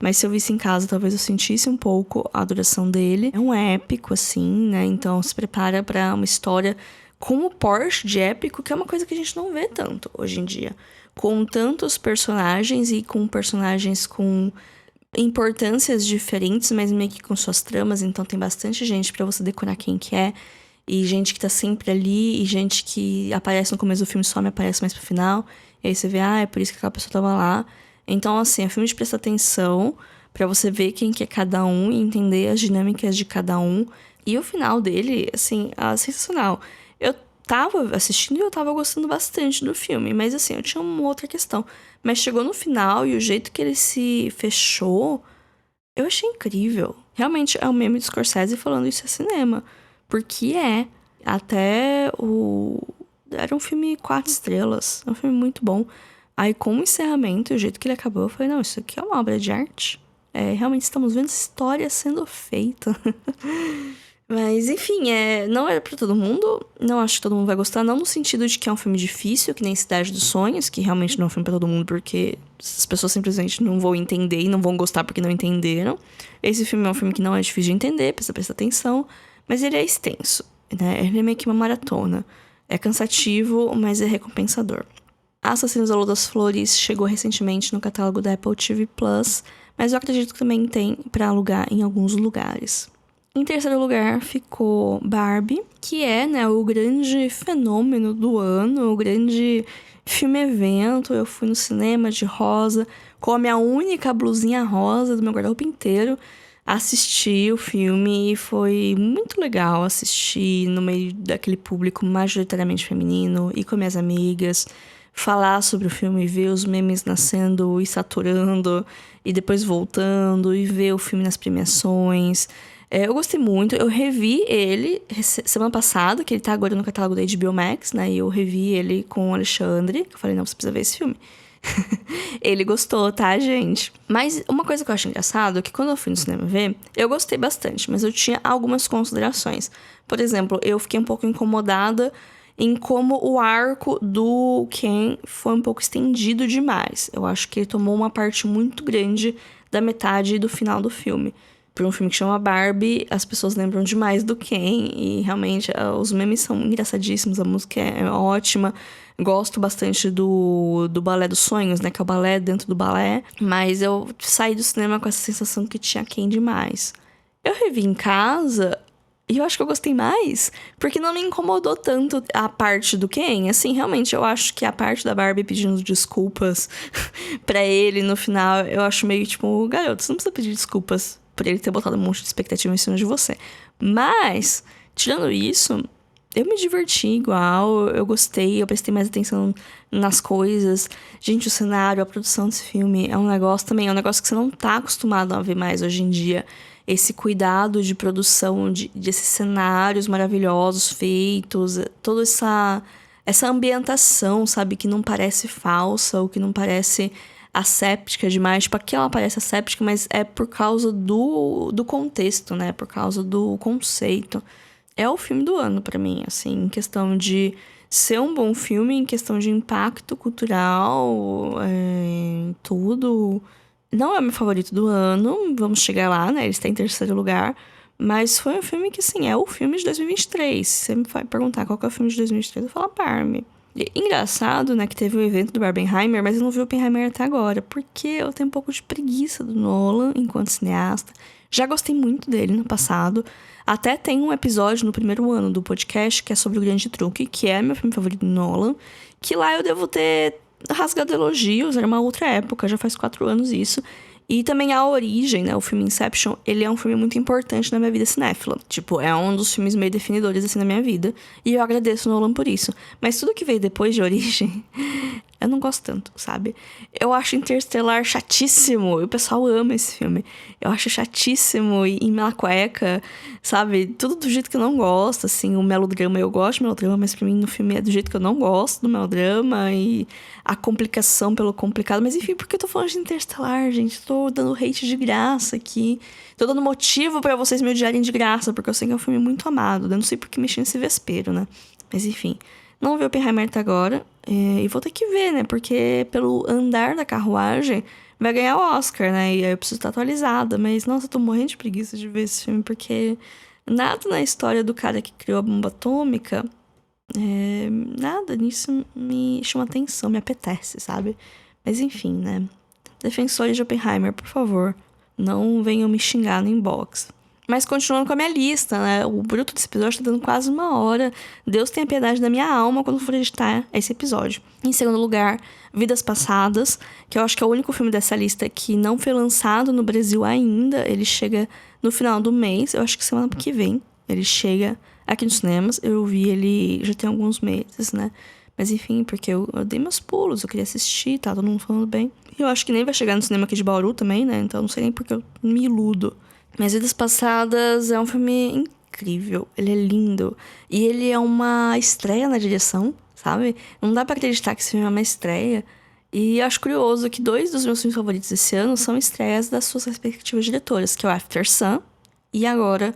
Mas se eu visse em casa, talvez eu sentisse um pouco a duração dele. É um épico, assim, né? Então se prepara pra uma história com o Porsche de épico, que é uma coisa que a gente não vê tanto hoje em dia. Com tantos personagens e com personagens com importâncias diferentes, mas meio que com suas tramas, então tem bastante gente pra você decorar quem que é, e gente que tá sempre ali, e gente que aparece no começo do filme, só me aparece mais pro final, e aí você vê, é por isso que aquela pessoa tava lá. Então, assim, é filme de prestar atenção, pra você ver quem que é cada um, e entender as dinâmicas de cada um, e o final dele, assim, é sensacional. Eu tava assistindo e eu tava gostando bastante do filme, mas assim, eu tinha uma outra questão. Mas chegou no final e o jeito que ele se fechou, eu achei incrível. Realmente é o meme do Scorsese falando isso é cinema. Porque é. Até o... Era um filme 4 estrelas. É um filme muito bom. Aí com o encerramento e o jeito que ele acabou, eu falei, não, isso aqui é uma obra de arte. Realmente estamos vendo história sendo feita. Mas, enfim, não é pra todo mundo. Não acho que todo mundo vai gostar. Não no sentido de que é um filme difícil, que nem Cidade dos Sonhos, que realmente não é um filme pra todo mundo, porque as pessoas simplesmente não vão entender e não vão gostar porque não entenderam. Esse filme é um filme que não é difícil de entender, precisa prestar atenção. Mas ele é extenso, né? Ele é meio que uma maratona. É cansativo, mas é recompensador. Assassinos da Lua das Flores chegou recentemente no catálogo da Apple TV+, mas eu acredito que também tem pra alugar em alguns lugares. Em terceiro lugar ficou Barbie, que é, né, o grande fenômeno do ano, o grande filme-evento. Eu fui no cinema de rosa, com a minha única blusinha rosa do meu guarda-roupa inteiro, assisti o filme e foi muito legal assistir no meio daquele público majoritariamente feminino e com minhas amigas, falar sobre o filme, ver os memes nascendo e saturando e depois voltando e ver o filme nas premiações. Eu gostei muito, eu revi ele semana passada, que ele tá agora no catálogo da HBO Max, né? E eu revi ele com o Alexandre, que eu falei, não, você precisa ver esse filme. Ele gostou, tá, gente? Mas uma coisa que eu acho engraçado é que quando eu fui no cinema ver, eu gostei bastante, mas eu tinha algumas considerações. Por exemplo, eu fiquei um pouco incomodada em como o arco do Ken foi um pouco estendido demais. Eu acho que ele tomou uma parte muito grande da metade do final do filme. Por um filme que chama Barbie, as pessoas lembram demais do Ken e realmente os memes são engraçadíssimos, a música é ótima. Gosto bastante do Balé dos Sonhos, né, que é o balé dentro do balé, mas eu saí do cinema com essa sensação que tinha Ken demais. Eu revi em casa e eu acho que eu gostei mais, porque não me incomodou tanto a parte do Ken. Assim, realmente, eu acho que a parte da Barbie pedindo desculpas pra ele no final, eu acho meio tipo, garoto, você não precisa pedir desculpas por ele ter botado um monte de expectativa em cima de você. Mas, tirando isso, eu me diverti igual, eu gostei, eu prestei mais atenção nas coisas. Gente, o cenário, a produção desse filme é um negócio também, é um negócio que você não tá acostumado a ver mais hoje em dia. Esse cuidado de produção, desses cenários maravilhosos feitos, toda essa ambientação, sabe, que não parece falsa ou que não parece asséptica demais. Tipo, aqui ela parece asséptica, mas é por causa do contexto, né? Por causa do conceito. É o filme do ano pra mim, assim, em questão de ser um bom filme, em questão de impacto cultural, tudo. Não é meu favorito do ano, vamos chegar lá, né? Ele está em terceiro lugar. Mas foi um filme que, assim, é o filme de 2023. Se você me vai perguntar qual que é o filme de 2023, eu falo Barbie. E, engraçado, né, que teve o evento do Barbenheimer, mas eu não vi o Oppenheimer até agora, porque eu tenho um pouco de preguiça do Nolan enquanto cineasta. Já gostei muito dele no passado. Até tem um episódio no primeiro ano do podcast que é sobre O Grande Truque, que é meu filme favorito do Nolan, que lá eu devo ter rasgado elogios, era uma outra época, já faz 4 anos isso. E também A Origem, né, o filme Inception, ele é um filme muito importante na minha vida cinéfila. Tipo, é um dos filmes meio definidores, assim, na minha vida. E eu agradeço o Nolan por isso. Mas tudo que veio depois de Origem, eu não gosto tanto, sabe? Eu acho Interstellar chatíssimo, e o pessoal ama esse filme. Eu acho chatíssimo e mela cueca, sabe? Tudo do jeito que eu não gosto, assim. O melodrama, eu gosto de melodrama, mas pra mim no filme é do jeito que eu não gosto do melodrama. E a complicação pelo complicado. Mas enfim, por que eu tô falando de Interstellar, gente? Tô dando hate de graça aqui. Tô dando motivo pra vocês me odiarem de graça, porque eu sei que é um filme muito amado. Eu não sei por que mexer nesse vespeiro, né? Mas enfim, não vi o Oppenheimer até agora. E vou ter que ver, né? Porque pelo andar da carruagem vai ganhar o Oscar, né? E aí eu preciso estar atualizada. Mas, nossa, eu tô morrendo de preguiça de ver esse filme, porque nada na história do cara que criou a bomba atômica, nada nisso me chama atenção, me apetece, sabe? Mas enfim, né? Defensores de Oppenheimer, por favor, não venham me xingar no inbox. Mas continuando com a minha lista, né? O bruto desse episódio tá dando quase 1 hora. Deus tenha piedade da minha alma quando for editar esse episódio. Em segundo lugar, Vidas Passadas, que eu acho que é o único filme dessa lista que não foi lançado no Brasil ainda. Ele chega no final do mês, eu acho que semana que vem. Ele chega aqui nos cinemas. Eu vi ele já tem alguns meses, né? Mas enfim, porque eu dei meus pulos, eu queria assistir, tá todo mundo falando bem. E eu acho que nem vai chegar no cinema aqui de Bauru também, né? Então não sei nem porque eu me iludo. Mas Vidas Passadas é um filme incrível, ele é lindo. E ele é uma estreia na direção, sabe? Não dá pra acreditar que esse filme é uma estreia. E eu acho curioso que 2 dos meus filmes favoritos esse ano são estreias das suas respectivas diretoras, que é o After Sun e agora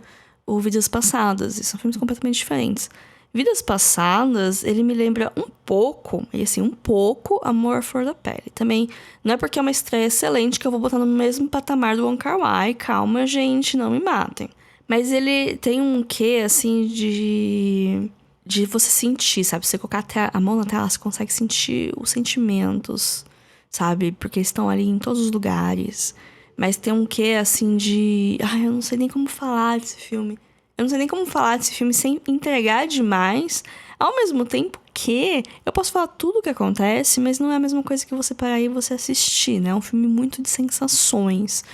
o Vidas Passadas, e são filmes completamente diferentes. Vidas Passadas, ele me lembra um pouco, e assim, um pouco, Amor à Flor da Pele. Também, não é porque é uma estreia excelente que eu vou botar no mesmo patamar do Wong Kar-wai. Calma, gente, não me matem. Mas ele tem um quê, assim, de você sentir, sabe? Você colocar a mão na tela, você consegue sentir os sentimentos, sabe? Porque eles estão ali em todos os lugares. Mas tem um quê, assim, de... Ai, eu não sei nem como falar desse filme. Eu não sei nem como falar desse filme sem entregar demais, ao mesmo tempo que eu posso falar tudo o que acontece, mas não é a mesma coisa que você parar e você assistir, né? É um filme muito de sensações.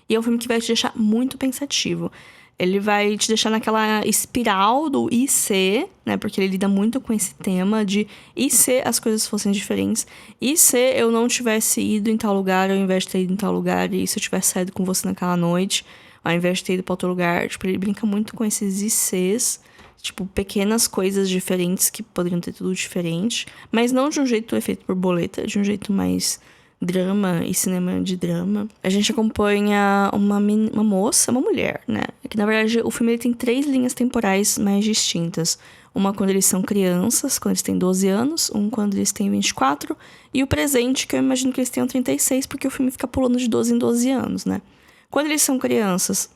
E é um filme que vai te deixar muito pensativo. Ele vai te deixar naquela espiral do e se, né? Porque ele lida muito com esse tema de e se as coisas fossem diferentes? E se eu não tivesse ido em tal lugar ao invés de ter ido em tal lugar? E se eu tivesse saído com você naquela noite ao invés de ter ido pra outro lugar? Tipo, ele brinca muito com esses e se's. Tipo, pequenas coisas diferentes que poderiam ter tudo diferente. Mas não de um jeito efeito borboleta, de um jeito mais drama e cinema de drama. A gente acompanha uma moça, uma mulher, né? Que na verdade o filme ele tem 3 linhas temporais mais distintas. Uma quando eles são crianças, quando eles têm 12 anos. Um quando eles têm 24. E o presente, que eu imagino que eles tenham 36, porque o filme fica pulando de 12 em 12 anos, né? Quando eles são crianças,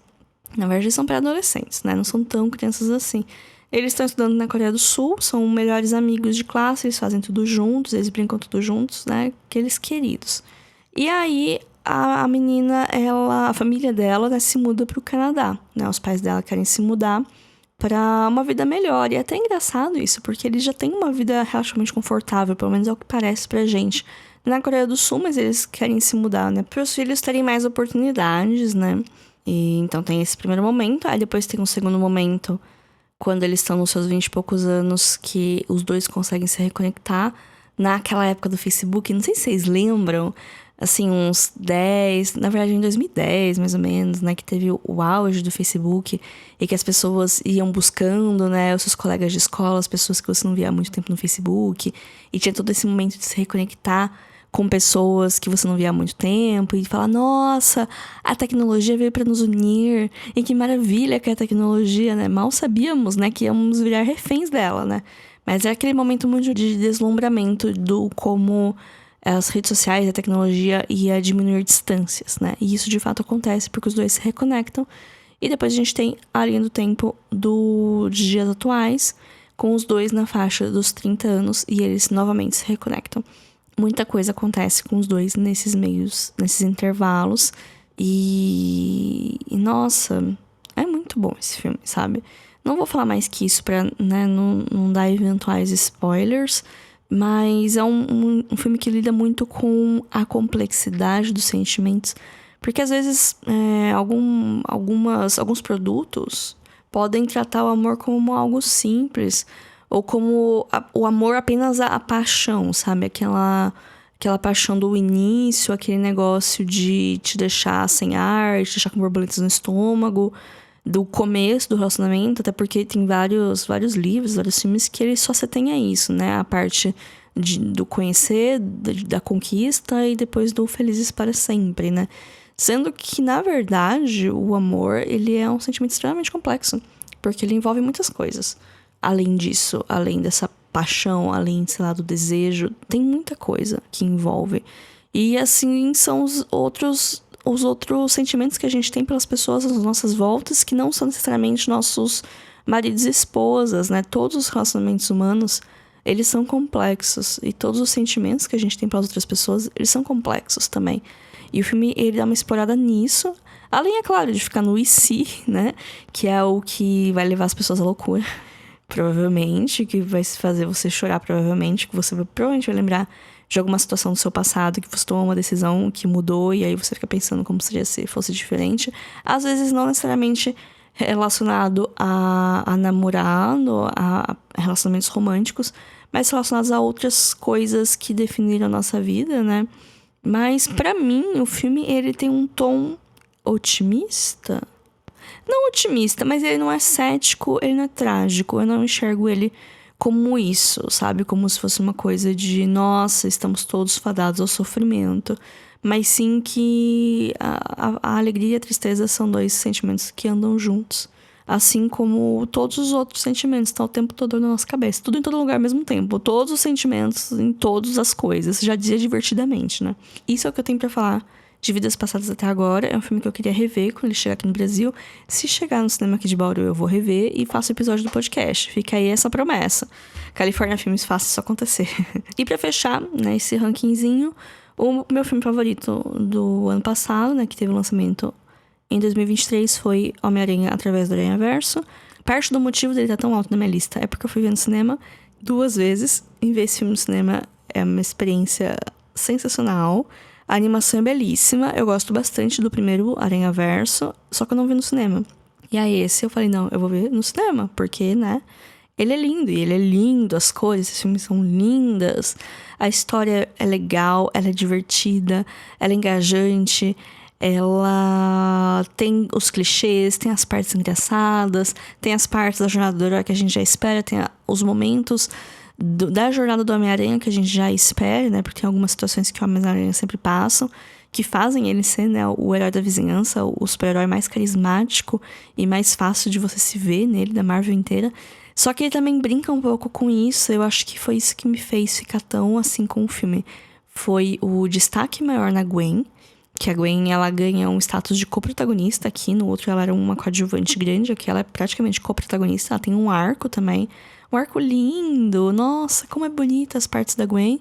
na verdade eles são pré-adolescentes, né? Não são tão crianças assim. Eles estão estudando na Coreia do Sul, são melhores amigos de classe, eles fazem tudo juntos, eles brincam tudo juntos, né? Aqueles queridos. E aí, a menina, a família dela, né, se muda pro Canadá, né? Os pais dela querem se mudar pra uma vida melhor. E é até engraçado isso, porque eles já têm uma vida relativamente confortável, pelo menos é o que parece pra gente, na Coreia do Sul, mas eles querem se mudar, né? Para os filhos terem mais oportunidades, né? E então tem esse primeiro momento, aí depois tem um segundo momento, quando eles estão nos seus 20 e poucos anos, que os dois conseguem se reconectar. Naquela época do Facebook, não sei se vocês lembram, assim, uns 10... Na verdade, em 2010, mais ou menos, né? Que teve o auge do Facebook e que as pessoas iam buscando, né? Os seus colegas de escola, as pessoas que você não via há muito tempo no Facebook. E tinha todo esse momento de se reconectar com pessoas que você não via há muito tempo e falar, nossa, a tecnologia veio para nos unir, e que maravilha que é a tecnologia, né? Mal sabíamos, né, que íamos virar reféns dela, né? Mas é aquele momento muito de deslumbramento do como as redes sociais e a tecnologia ia diminuir distâncias, né? E isso de fato acontece porque os dois se reconectam. E depois a gente tem a linha do tempo dos dias atuais, com os dois na faixa dos 30 anos e eles novamente se reconectam. Muita coisa acontece com os dois nesses intervalos. E nossa, é muito bom esse filme, sabe? Não vou falar mais que isso pra, né, não dar eventuais spoilers. Mas é um filme que lida muito com a complexidade dos sentimentos. Porque às vezes alguns produtos podem tratar o amor como algo simples. Ou como o amor apenas a paixão, sabe? Aquela paixão do início, aquele negócio de te deixar sem ar, te deixar com borboletas no estômago, do começo do relacionamento, até porque tem vários livros, vários filmes que ele só se tem a isso, né? A parte do conhecer, da conquista e depois do felizes para sempre, né? Sendo que, na verdade, o amor, ele é um sentimento extremamente complexo, porque ele envolve muitas coisas. Além disso, além dessa paixão, além, sei lá, do desejo, tem muita coisa que envolve. E assim são os outros sentimentos que a gente tem pelas pessoas às nossas voltas, que não são necessariamente nossos maridos e esposas, né? Todos os relacionamentos humanos, eles são complexos. E todos os sentimentos que a gente tem pelas outras pessoas, eles são complexos também. E o filme, ele dá uma explorada nisso. Além, é claro, de ficar no e se, né? Que é o que vai levar as pessoas à loucura. Provavelmente, que vai fazer você chorar, provavelmente, que você provavelmente vai lembrar de alguma situação do seu passado, que você tomou uma decisão que mudou, e aí você fica pensando como seria se fosse diferente. Às vezes não necessariamente relacionado a namorado, a relacionamentos românticos, mas relacionados a outras coisas que definiram a nossa vida, né? Mas pra mim, o filme, ele tem um tom otimista. Não otimista, mas ele não é cético, ele não é trágico. Eu não enxergo ele como isso, sabe? Como se fosse uma coisa de, nossa, estamos todos fadados ao sofrimento. Mas sim que a alegria e a tristeza são dois sentimentos que andam juntos. Assim como todos os outros sentimentos, tá o tempo todo na nossa cabeça. Tudo em todo lugar ao mesmo tempo. Todos os sentimentos em todas as coisas. Já dizia divertidamente, né? Isso é o que eu tenho pra falar de Vidas Passadas até agora. É um filme que eu queria rever quando ele chegar aqui no Brasil. Se chegar no cinema aqui de Bauru, eu vou rever e faço o episódio do podcast. Fica aí essa promessa. California Filmes, faça isso acontecer. E pra fechar, né, esse rankingzinho, o meu filme favorito do ano passado, né, que teve o lançamento em 2023, foi Homem-Aranha Através do Aranhaverso. Parte do motivo dele estar tão alto na minha lista é porque eu fui ver no cinema 2 vezes. E ver esse filme no cinema é uma experiência sensacional. A animação é belíssima. Eu gosto bastante do primeiro Aranhaverso, só que eu não vi no cinema. E aí esse eu falei, não, eu vou ver no cinema, porque, né, ele é lindo. E ele é lindo, as cores desses filmes são lindas. A história é legal, ela é divertida, ela é engajante. Ela tem os clichês, tem as partes engraçadas, tem as partes da jornada do herói que a gente já espera, tem os momentos da jornada do Homem-Aranha que a gente já espera, né? Porque tem algumas situações que o Homem-Aranha sempre passam, que fazem ele ser, né, o herói da vizinhança, o super-herói mais carismático e mais fácil de você se ver nele, da Marvel inteira. Só que ele também brinca um pouco com isso. Eu acho que foi isso que me fez ficar tão assim com o filme. Foi o destaque maior na Gwen, que a Gwen, ela ganha um status de co-protagonista aqui. No outro, ela era uma coadjuvante grande. Aqui, ela é praticamente co-protagonista. Ela tem um arco também. Um arco lindo. Nossa, como é bonita as partes da Gwen.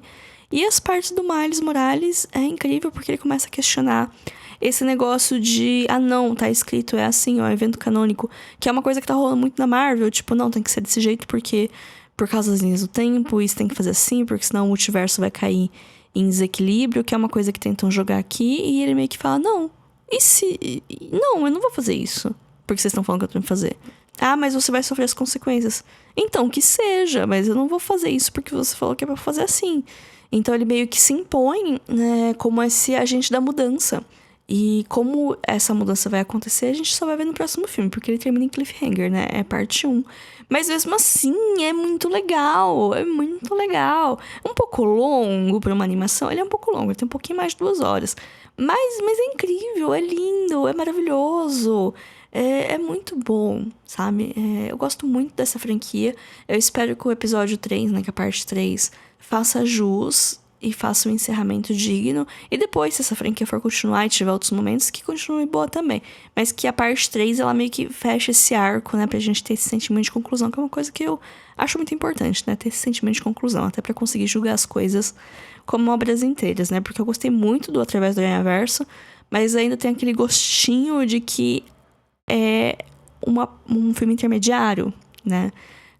E as partes do Miles Morales é incrível, porque ele começa a questionar esse negócio de... Ah, não, tá escrito, é assim, ó, evento canônico. Que é uma coisa que tá rolando muito na Marvel. Tipo, não, tem que ser desse jeito, porque... Por causa das linhas do tempo, isso tem que fazer assim, porque senão o multiverso vai cair em desequilíbrio, que é uma coisa que tentam jogar aqui, e ele meio que fala, não, e se... Não, eu não vou fazer isso, porque vocês estão falando que eu tenho que fazer. Ah, mas você vai sofrer as consequências. Então, que seja, mas eu não vou fazer isso porque você falou que é pra fazer assim. Então, ele meio que se impõe, né, como esse agente da mudança. E como essa mudança vai acontecer, a gente só vai ver no próximo filme, porque ele termina em cliffhanger, né? É parte 1. Mas mesmo assim, é muito legal. É muito legal. Um pouco longo pra uma animação. Ele é um pouco longo, ele tem um pouquinho mais de 2 horas. Mas é incrível, é lindo, é maravilhoso. É muito bom, sabe? Eu gosto muito dessa franquia. Eu espero que o episódio 3, né, que é a parte 3, faça jus e faça um encerramento digno. E depois, se essa franquia for continuar e tiver outros momentos, que continue boa também. Mas que a parte 3, ela meio que feche esse arco, né? Pra gente ter esse sentimento de conclusão, que é uma coisa que eu acho muito importante, né? Ter esse sentimento de conclusão, até pra conseguir julgar as coisas como obras inteiras, né? Porque eu gostei muito do Através do Aranhaverso, mas ainda tem aquele gostinho de que é um filme intermediário, né?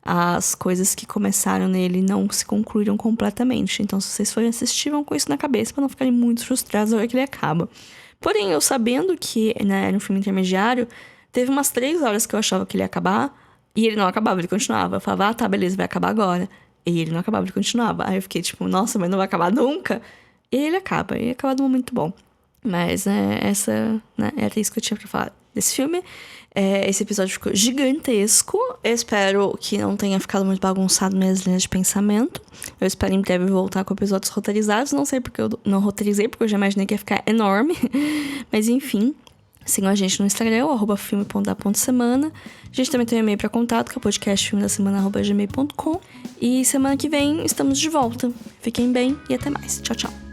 As coisas que começaram nele não se concluíram completamente. Então, se vocês forem assistir, vão com isso na cabeça pra não ficarem muito frustrados na hora que ele acaba. Porém, eu sabendo que, né, era um filme intermediário, teve umas 3 horas que eu achava que ele ia acabar e ele não acabava, ele continuava. Eu falava, ah, tá, beleza, vai acabar agora. E ele não acabava, ele continuava. Aí eu fiquei tipo, nossa, mas não vai acabar nunca? E ele acaba num momento bom. Mas, essa, né, era isso que eu tinha pra falar desse filme. Esse episódio ficou gigantesco. Eu espero que não tenha ficado muito bagunçado minhas linhas de pensamento. Eu espero em breve voltar com episódios roteirizados. Não sei porque eu não roteirizei, porque eu já imaginei que ia ficar enorme. Mas enfim, sigam a gente no Instagram, @filme.da.semana. A gente também tem um e-mail para contato, que é o podcastfilmedasemana@gmail.com. E semana que vem estamos de volta. Fiquem bem e até mais. Tchau, tchau.